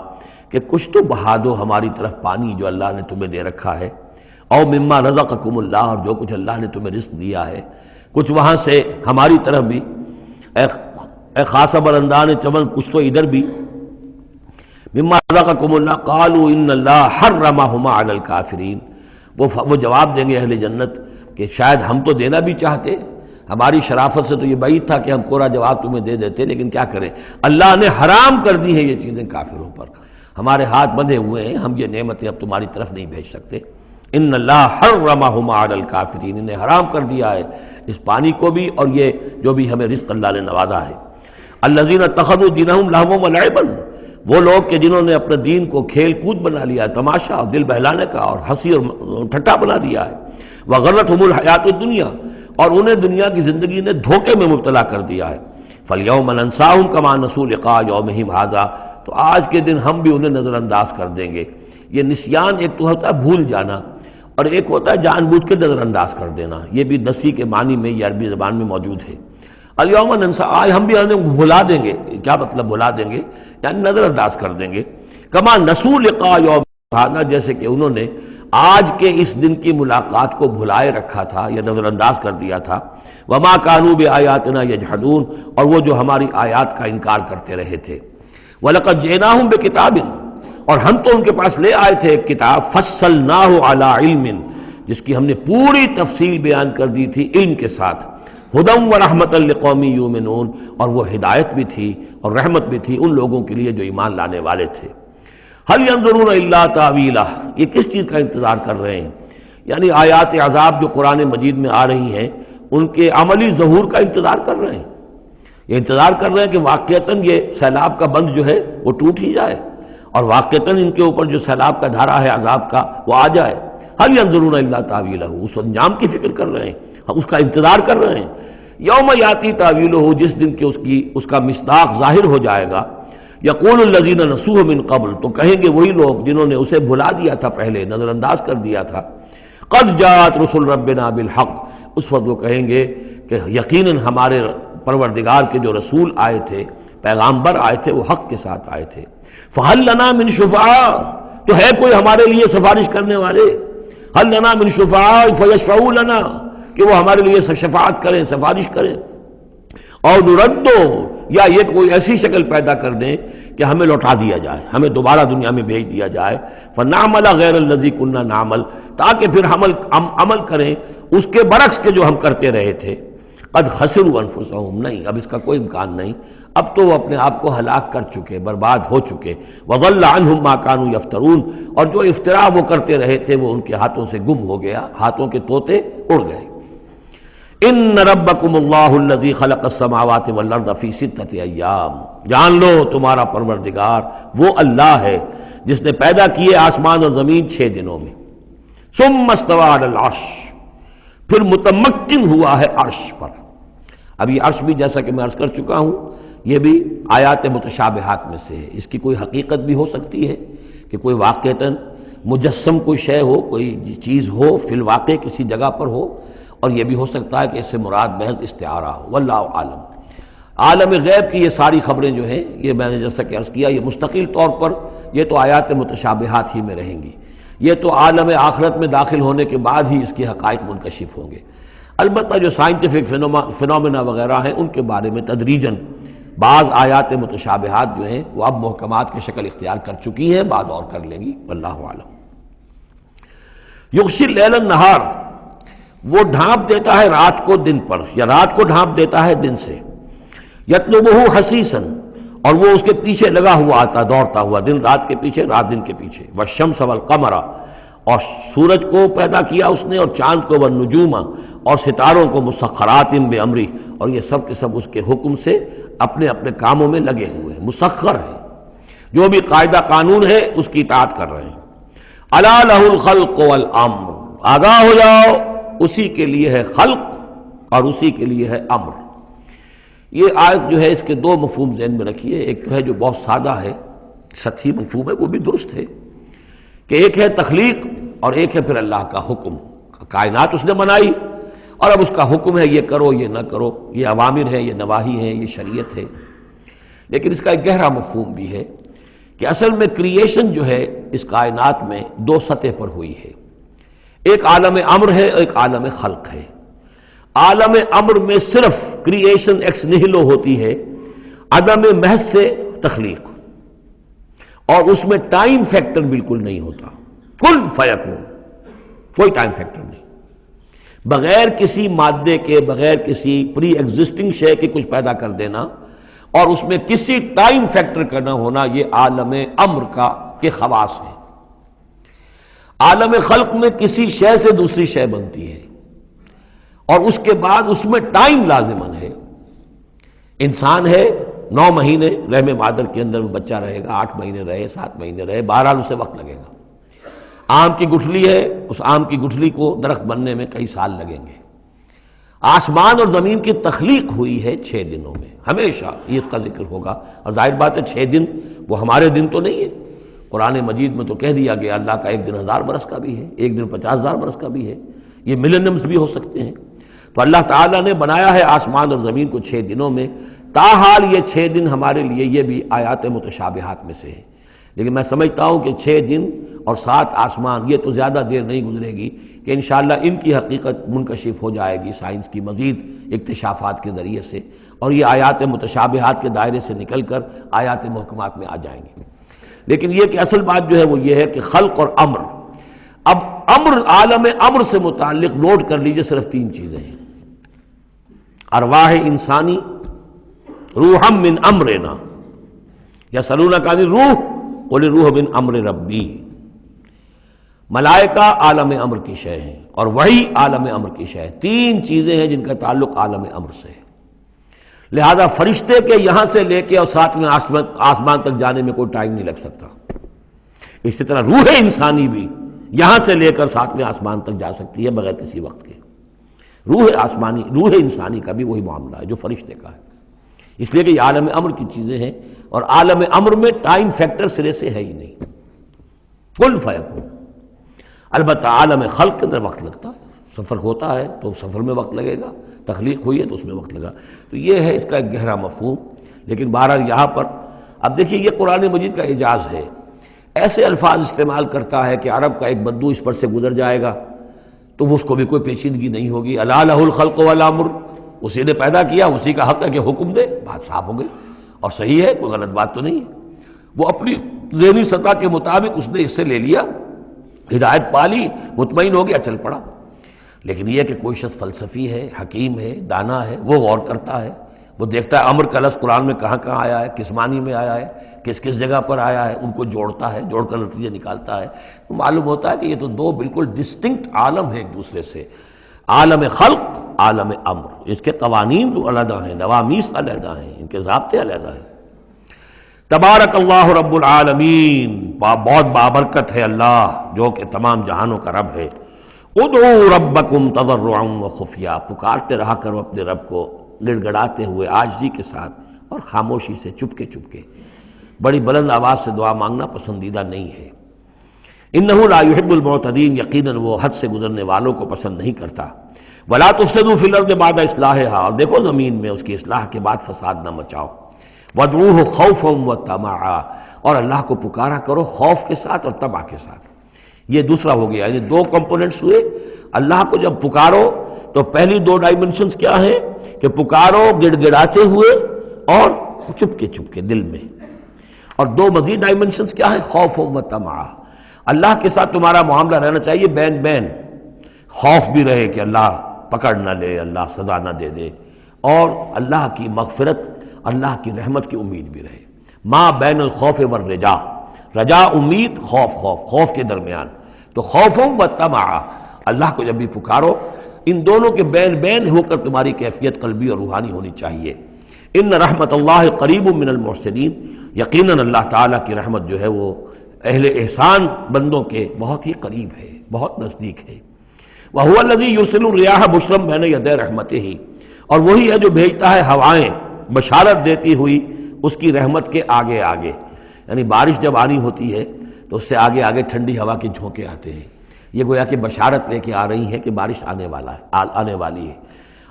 کہ کچھ تو بہا دو ہماری طرف پانی جو اللہ نے تمہیں دے رکھا ہے، او مما رزقکم اللہ، اور جو کچھ اللہ نے تمہیں رزق دیا ہے کچھ وہاں سے ہماری طرف بھی، اے خاصہ برندان چمن کچھ تو ادھر بھی، مما رزقکم اللہ، قالوا ان اللہ حرمہما علی الکافرین، وہ جواب دیں گے اہل جنت کہ شاید ہم تو دینا بھی چاہتے، ہماری شرافت سے تو یہ بعید تھا کہ ہم کورا جواب تمہیں دے دیتے، لیکن کیا کریں اللہ نے حرام کر دی ہے یہ چیزیں کافروں پر، ہمارے ہاتھ بندھے ہوئے ہیں، ہم یہ نعمتیں اب تمہاری طرف نہیں بھیج سکتے۔ ان اللہ حرمہما علی الکافرین، انہیں حرام کر دیا ہے اس پانی کو بھی اور یہ جو بھی ہمیں رزق اللہ نے نوازا ہے۔ الذین اتخذوا دینہم لہوا ولعبا، وہ لوگ کہ جنہوں نے اپنے دین کو کھیل کود بنا لیا، تماشا اور دل بہلانے کا اور ہنسی اور ٹھٹا بنا دیا ہے، وغرتہم الحیات الدنیا، اور انہیں دنیا کی زندگی نے دھوکے میں مبتلا کر دیا ہے۔ فالیوم ننساہم کما نسوا لقاء یومہم ھذا، تو آج کے دن ہم بھی انہیں نظر انداز کر دیں گے۔ یہ نسیان ایک تو ہوتا ہے بھول جانا، اور ایک ہوتا ہے جان بوجھ کے نظر انداز کر دینا، یہ بھی نسی کے معنی میں یہ عربی زبان میں موجود ہے۔ الیوم ننسا، آج ہم بھی انہیں بھلا دیں گے، کیا مطلب بھلا دیں گے؟ یعنی نظر انداز کر دیں گے، کما نسوا لقاء یوم ھذا، جیسے کہ انہوں نے آج کے اس دن کی ملاقات کو بھلائے رکھا تھا یا نظر انداز کر دیا تھا۔ وما كانوا بآیاتنا یجحدون، اور وہ جو ہماری آیات کا انکار کرتے رہے تھے۔ وَلَقَدْ جِئْنَاهُمْ بِكِتَابٍ، اور ہم تو ان کے پاس لے آئے تھے ایک کتاب، فَصَّلْنَاهُ عَلَىٰ عِلْمٍ، جس کی ہم نے پوری تفصیل بیان کر دی تھی علم کے ساتھ، ہدی وَرَحْمَةً لِقَوْمٍ یُؤْمِنُونَ، اور وہ ہدایت بھی تھی اور رحمت بھی تھی ان لوگوں کے لیے جو ایمان لانے والے تھے۔ هَلْ يَنظُرُونَ إِلَّا تَأْوِيلَهُ، یہ کس چیز کا انتظار کر رہے ہیں؟ یعنی آیات عذاب جو قرآن مجید میں آ رہی ہیں ان کے عملی ظہور کا انتظار کر رہے ہیں، یہ انتظار کر رہے ہیں کہ واقعتاً یہ سیلاب کا بند جو ہے وہ ٹوٹ ہی جائے، اور واقعتاً ان کے اوپر جو سیلاب کا دھارا ہے عذاب کا وہ آ جائے۔ هل ينظرون الا تاویلہ، اس انجام کی فکر کر رہے ہیں، اس کا انتظار کر رہے ہیں۔ یوم یاتی تاویلہ، جس دن کہ اس کا مصداق ظاہر ہو جائے گا۔ یقول الذین نسوہ من قبل، تو کہیں گے وہی لوگ جنہوں نے اسے بھلا دیا تھا، پہلے نظر انداز کر دیا تھا، قد جاءت رسل ربنا بالحق، اس وقت وہ کہیں گے کہ یقیناً ہمارے پروردگار کے جو رسول آئے تھے، پیغامبر آئے تھے، وہ حق کے ساتھ آئے تھے۔ فہل لنا من شفعاء، تو ہے کوئی ہمارے لیے سفارش کرنے والے؟ ہل لنا من شفعاء فیشفعوا لنا، کہ وہ ہمارے لیے شفاعت کریں، سفارش کریں۔ اور نردو، یا یہ کوئی ایسی شکل پیدا کر دیں کہ ہمیں لوٹا دیا جائے، ہمیں دوبارہ دنیا میں بھیج دیا جائے، فنعمل غیر الذی کنا نعمل، تاکہ پھر ہم عمل کریں اس کے برعکس کے جو ہم کرتے رہے تھے۔ قد خسروا انفسهم، نہیں اب اس کا کوئی امکان نہیں، اب تو وہ اپنے آپ کو ہلاک کر چکے، برباد ہو چکے۔ وضل عنہم ما كانوا یفترون، اور جو افتراء وہ کرتے رہے تھے وہ ان کے ہاتھوں سے گم ہو گیا، ہاتھوں کے طوطے اڑ گئے۔ ان ربکم اللہ الذی خلق السماوات والارض فی ستۃ ایام، جان لو تمہارا پروردگار وہ اللہ ہے جس نے پیدا کیے آسمان اور زمین 6 دنوں میں۔ ثم استوى علی العرش، پھر متمکن ہوا ہے عرش پر۔ اب یہ عرش بھی جیسا کہ میں عرض کر چکا ہوں یہ بھی آیات متشابہات میں سے ہے، اس کی کوئی حقیقت بھی ہو سکتی ہے کہ کوئی واقعتاً مجسم کوئی شے ہو، کوئی چیز ہو فی الواقع کسی جگہ پر ہو، اور یہ بھی ہو سکتا ہے کہ اس سے مراد محض استعارہ ہو، واللہ عالم۔ عالم غیب کی یہ ساری خبریں جو ہیں، یہ میں نے جیسا کہ عرض کیا یہ مستقل طور پر یہ تو آیات متشابہات ہی میں رہیں گی، یہ تو عالم آخرت میں داخل ہونے کے بعد ہی اس کے حقائق منکشف ہوں گے۔ البتہ جو سائنٹیفک فنومینا وغیرہ ہیں ان کے بارے میں تدریجاً بعض آیات متشابہات جو ہیں وہ اب محکمات کی شکل اختیار کر چکی ہیں، بعد اور کر لیں گی، واللہ عالم۔ یغشی اللیل النہار، وہ ڈھانپ دیتا ہے رات کو دن پر، یا رات کو ڈھانپ دیتا ہے دن سے۔ یطلبہ حثیثا، اور وہ اس کے پیچھے لگا ہوا آتا، دوڑتا ہوا، دن رات کے پیچھے رات دن کے پیچھے۔ والشمس والقمر، اور سورج کو پیدا کیا اس نے اور چاند کو، والنجوم، اور ستاروں کو، مسخرات بامرہ، اور یہ سب کے سب اس کے حکم سے اپنے اپنے کاموں میں لگے ہوئے ہیں، مسخر ہیں، جو بھی قاعدہ قانون ہے اس کی اطاعت کر رہے ہیں۔ الا لہ الخلق والامر، آگاہ ہو جاؤ اسی کے لیے ہے خلق اور اسی کے لیے ہے امر۔ یہ آیت جو ہے اس کے 2 مفہوم ذہن میں رکھیے، ایک جو ہے جو بہت سادہ ہے، سطحی مفہوم ہے، وہ بھی درست ہے کہ ایک ہے تخلیق اور ایک ہے پھر اللہ کا حکم۔ کائنات اس نے بنائی اور اب اس کا حکم ہے یہ کرو یہ نہ کرو، یہ اوامر ہے، یہ نواہی ہے، یہ شریعت ہے۔ لیکن اس کا ایک گہرا مفہوم بھی ہے کہ اصل میں کریشن جو ہے اس کائنات میں 2 سطح پر ہوئی ہے، ایک عالم امر ہے، ایک عالم خلق ہے۔ عالم امر میں صرف کریشن ایکس نیہلو ہوتی ہے، عدم محض سے تخلیق، اور اس میں ٹائم فیکٹر بالکل نہیں ہوتا، کن فیکون، کوئی ٹائم فیکٹر نہیں، بغیر کسی مادے کے، بغیر کسی پری ایگزسٹنگ شے کے کچھ پیدا کر دینا اور اس میں کسی ٹائم فیکٹر کا نہ ہونا، یہ عالم امر کے خواص ہے۔ عالم خلق میں کسی شے سے دوسری شے بنتی ہے اور اس کے بعد اس میں ٹائم لازمن ہے۔ انسان ہے 9 مہینے رحم مادر کے اندر بچہ رہے گا، 8 مہینے رہے، 7 مہینے رہے، بہرحال اسے وقت لگے گا۔ آم کی گٹھلی ہے، اس آم کی گٹھلی کو درخت بننے میں کئی سال لگیں گے۔ آسمان اور زمین کی تخلیق ہوئی ہے 6 دنوں میں، ہمیشہ یہ اس کا ذکر ہوگا، اور ظاہر بات ہے 6 دن وہ ہمارے دن تو نہیں ہے، قرآن مجید میں تو کہہ دیا گیا اللہ کا ایک دن 1000 برس کا بھی ہے، ایک دن 50,000 برس کا بھی ہے، یہ ملینمز بھی ہو سکتے ہیں۔ تو اللہ تعالیٰ نے بنایا ہے آسمان اور زمین کو 6 دنوں میں، تاحال یہ 6 دن ہمارے لیے یہ بھی آیات متشابہات میں سے ہے، لیکن میں سمجھتا ہوں کہ 6 دن اور 7 آسمان یہ تو زیادہ دیر نہیں گزرے گی کہ انشاءاللہ ان کی حقیقت منکشف ہو جائے گی سائنس کی مزید اکتشافات کے ذریعے سے، اور یہ آیات متشابہات کے دائرے سے نکل کر آیات محکمات میں آ جائیں گی۔ لیکن یہ کہ اصل بات جو ہے وہ یہ ہے کہ خلق اور امر، اب امر، عالم امر سے متعلق نوٹ کر لیجئے صرف 3 چیزیں ہیں، ارواح انسانی، روحم من امرنا، یسألونک عن الروح قل الروح من امر ربی، ملائکہ عالم امر کی شے ہیں اور وحی عالم امر کی شے ہے۔ 3 چیزیں ہیں جن کا تعلق عالم امر سے ہے، لہذا فرشتے کے یہاں سے لے کے اور 7ویں آسمان تک جانے میں کوئی ٹائم نہیں لگ سکتا۔ اسی طرح روح انسانی بھی یہاں سے لے کر 7ویں آسمان تک جا سکتی ہے بغیر کسی وقت کے۔ روح انسانی کا بھی وہی معاملہ ہے جو فرشتے کا ہے، اس لیے کہ یہ عالم امر کی چیزیں ہیں، اور عالم امر میں ٹائم فیکٹر سرے سے ہے ہی نہیں، کن فیکون۔ البتہ عالم خلق کے اندر وقت لگتا ہے، سفر ہوتا ہے تو سفر میں وقت لگے گا، تخلیق ہوئی ہے تو اس میں وقت لگا، تو یہ ہے اس کا ایک گہرا مفہوم۔ لیکن بہرحال یہاں پر اب دیکھیے یہ قرآن مجید کا اعجاز ہے، ایسے الفاظ استعمال کرتا ہے کہ عرب کا ایک بدو اس پر سے گزر جائے گا تو اس کو بھی کوئی پیچیدگی نہیں ہوگی۔ الا لہ الخلق والامر، اسی نے پیدا کیا، اسی کا حق ہے کہ حکم دے، بات صاف ہو گئی اور صحیح ہے، کوئی غلط بات تو نہیں ہے۔ وہ اپنی ذہنی سطح کے مطابق اس نے اس سے لے لیا، ہدایت پا لی، مطمئن ہو گیا، چل پڑا۔ لیکن یہ کہ کوئی شخص فلسفی ہے، حکیم ہے، دانا ہے، وہ غور کرتا ہے، وہ دیکھتا ہے امر کا لفظ قرآن میں کہاں کہاں آیا ہے، کس معنی میں آیا ہے، کس کس جگہ پر آیا ہے، ان کو جوڑتا ہے، جوڑ کر نتیجے نکالتا ہے، تو معلوم ہوتا ہے کہ یہ تو دو بالکل ڈسٹنکٹ عالم ہیں ایک دوسرے سے، عالم خلق، عالم امر، اس کے قوانین جو علیحدہ ہیں، نوامیس علیحدہ ہیں، ان کے ضابطے علیحدہ ہیں۔ تبارک اللہ رب العالمین، بہت بابرکت ہے اللہ جو کہ تمام جہانوں کا رب ہے۔ ادعوا ربکم تضرعا وخفیا، پکارتے رہا کرو اپنے رب کو گڑ گڑاتے ہوئے، عاجزی کے ساتھ اور خاموشی سے، چپکے چپکے۔ بڑی بلند آواز سے دعا مانگنا پسندیدہ نہیں ہے۔ انہ لا یحب المعتدین، یقیناً وہ حد سے گزرنے والوں کو پسند نہیں کرتا۔ ولا تفسدوا فی الارض بعد اصلاحها، اور دیکھو زمین میں اس کی اصلاح کے بعد فساد نہ مچاؤ۔ وادعوہ خوفا وطمعا، اور اللہ کو پکارا کرو خوف کے ساتھ اور طمع کے ساتھ۔ یہ دوسرا ہو گیا، یہ دو کمپوننٹس ہوئے۔ اللہ کو جب پکارو تو پہلی دو ڈائمنشنز کیا ہیں کہ پکارو گڑ گڑاتے ہوئے اور چپکے چپکے دل میں، اور دو مزید ڈائمنشنز کیا ہیں، خوف و طمع۔ اللہ کے ساتھ تمہارا معاملہ رہنا چاہیے بین بین، خوف بھی رہے کہ اللہ پکڑ نہ لے، اللہ سزا نہ دے دے، اور اللہ کی مغفرت، اللہ کی رحمت کی امید بھی رہے۔ ما بین الخوف والرجا، رجا امید، خوف خوف، خوف کے درمیان، تو خوف و طمع، اللہ کو جب بھی پکارو ان دونوں کے بین بین ہو کر تمہاری کیفیت قلبی اور روحانی ہونی چاہیے۔ ان رحمت اللہ قریب من المحسنین، یقیناً اللہ تعالیٰ کی رحمت جو ہے وہ اہل احسان بندوں کے بہت ہی قریب ہے، بہت نزدیک ہے۔ وَهُوَ الَّذِي يُرْسِلُ الرِّيَاحَ بُشْرًا بَيْنَ يَدَيْ رَحْمَتِهِ، اور وہی ہے جو بھیجتا ہے ہوائیں بشارت دیتی ہوئی اس کی رحمت کے آگے آگے، یعنی بارش جب آنی ہوتی ہے تو اس سے آگے آگے ٹھنڈی ہوا کے جھونکے آتے ہیں، یہ گویا کہ بشارت لے کے آ رہی ہے کہ بارش آنے والی ہے۔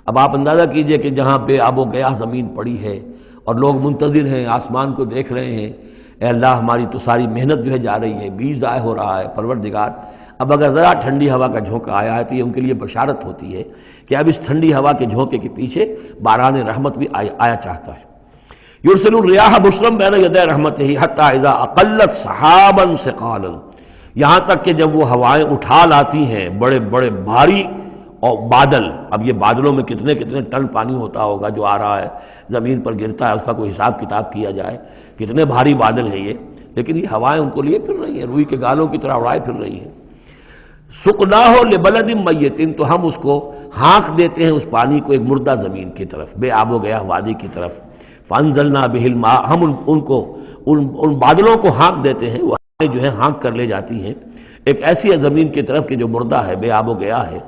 اب آپ اندازہ کیجئے کہ جہاں بے آب و گیاہ زمین پڑی ہے اور لوگ منتظر ہیں، آسمان کو دیکھ رہے ہیں، اے اللہ ہماری تو ساری محنت جو ہے جا رہی ہے، بیج ضائع ہو رہا ہے، پروردگار اب اگر ذرا ٹھنڈی ہوا کا جھونکا آیا ہے تو یہ ان کے لیے بشارت ہوتی ہے کہ اب اس ٹھنڈی ہوا کے جھونکے کے پیچھے باران رحمت بھی آیا چاہتا ہے۔ یرسل الریاح بشرا بین یدی رحمتہ حتی اذا اقلت سحابا ثقالا، یہاں تک کہ جب وہ ہوائیں اٹھا لاتی ہیں بڑے بڑے بھاری اور بادل، اب یہ بادلوں میں کتنے کتنے ٹن پانی ہوتا ہوگا جو آ رہا ہے زمین پر گرتا ہے، اس کا کوئی حساب کتاب کیا جائے کتنے بھاری بادل ہیں یہ، لیکن یہ ہوائیں ان کو لیے پھر رہی ہیں، روئی کے گالوں کی طرح اڑائے پھر رہی ہیں۔ سقناہ لبلد میت، تو ہم اس کو ہانک دیتے ہیں اس پانی کو ایک مردہ زمین کی طرف، بے آب و گیا وادی کی طرف۔ فانزلنا بہ الماء، ہم ان بادلوں کو ہانک دیتے ہیں، وہ جو ہے ہانک کر لے جاتی ہیں ایک ایسی زمین کی طرف کہ جو مردہ ہے، بے آب و گیا ہے۔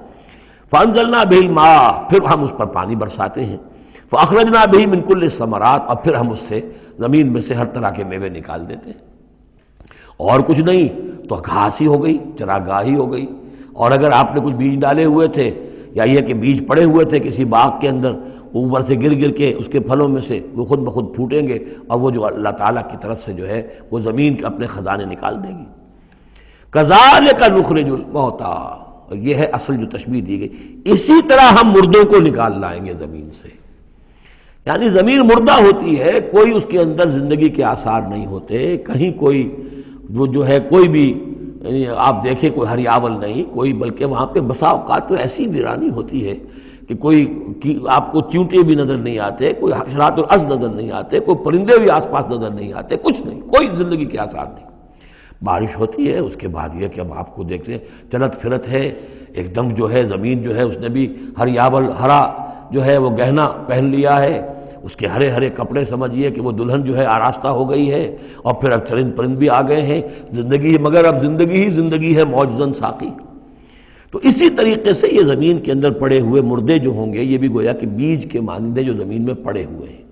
فانزلنا بہ الماء، پھر ہم اس پر پانی برساتے ہیں۔ فاخرجنا بہ من کل الثمرات، اور پھر ہم اس سے زمین میں سے ہر طرح کے میوے نکال دیتے ہیں۔ اور کچھ نہیں تو گھاس ہی ہو گئی، چراگاہی ہو گئی، اور اگر آپ نے کچھ بیج ڈالے ہوئے تھے یا یہ کہ بیج پڑے ہوئے تھے کسی باغ کے اندر، اوپر سے گر گر کے اس کے پھلوں میں سے وہ خود بخود پھوٹیں گے، اور وہ جو اللہ تعالیٰ کی طرف سے جو ہے وہ زمین کے اپنے خزانے نکال دے گی۔ کذالک نخرج الموتیٰ، یہ ہے اصل جو تشبیہ دی گئی، اسی طرح ہم مردوں کو نکال لائیں گے زمین سے، یعنی زمین مردہ ہوتی ہے، کوئی اس کے اندر زندگی کے آثار نہیں ہوتے، کہیں کوئی وہ جو ہے کوئی بھی آپ دیکھیں کوئی ہریاول نہیں کوئی، بلکہ وہاں پہ بسا اوقات تو ایسی ویرانی ہوتی ہے کہ کوئی آپ کو چیونٹے بھی نظر نہیں آتے، کوئی حشرات الارض نظر نہیں آتے، کوئی پرندے بھی آس پاس نظر نہیں آتے، کچھ نہیں، کوئی زندگی کے آثار نہیں۔ بارش ہوتی ہے، اس کے بعد یہ کہ اب آپ کو دیکھتے ہیں چلت پھرت ہے، ایک دم جو ہے زمین جو ہے اس نے بھی ہریاول ہرا جو ہے وہ گہنا پہن لیا ہے، اس کے ہرے ہرے کپڑے سمجھیے کہ وہ دلہن جو ہے آراستہ ہو گئی ہے، اور پھر اب چرند پرند بھی آ گئے ہیں، زندگی، مگر اب زندگی ہی زندگی ہے معجزاً ساقی۔ تو اسی طریقے سے یہ زمین کے اندر پڑے ہوئے مردے جو ہوں گے یہ بھی گویا کہ بیج کے مانندے جو زمین میں پڑے ہوئے ہیں،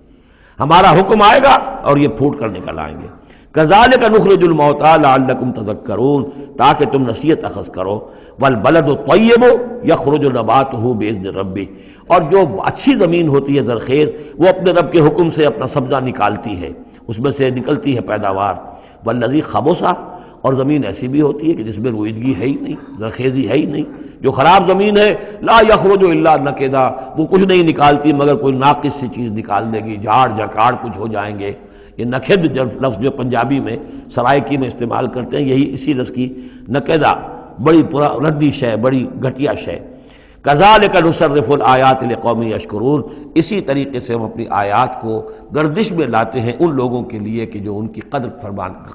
ہمارا حکم آئے گا اور یہ پھوٹ کر نکل آئیں گے۔ کذالک نخرج الموتیٰ لعلکم تذکرون، تاکہ تم نصیحت اخذ کرو۔ والبلد الطیب یخرج نباتہ باذن ربہ، اور جو اچھی زمین ہوتی ہے زرخیز، وہ اپنے رب کے حکم سے اپنا سبزہ نکالتی ہے، اس میں سے نکلتی ہے پیداوار۔ والذی خبث، اور زمین ایسی بھی ہوتی ہے کہ جس میں روئیدگی ہے ہی نہیں، زرخیزی ہے ہی نہیں، جو خراب زمین ہے لا یخرج الا نکدا، وہ کچھ نہیں نکالتی مگر کوئی ناقص سی چیز نکال دے گی، جھاڑ جھکاڑ کچھ ہو جائیں گے۔ یہ نکھد لفظ جو پنجابی میں سرائکی میں استعمال کرتے ہیں، یہی اسی لفظ کی نکدہ، بڑی ردی شے، بڑی گھٹیا شے۔ کذالک نصرف الآیات لقوم یشکرون، اسی طریقے سے ہم اپنی آیات کو گردش میں لاتے ہیں ان لوگوں کے لیے کہ جو ان کی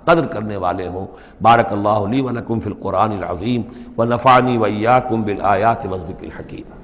قدر کرنے والے ہوں۔ بارک اللہ لی ولکم فی القرآن العظیم ونفعنی وإیاکم بالآیات والذکر الحکیم۔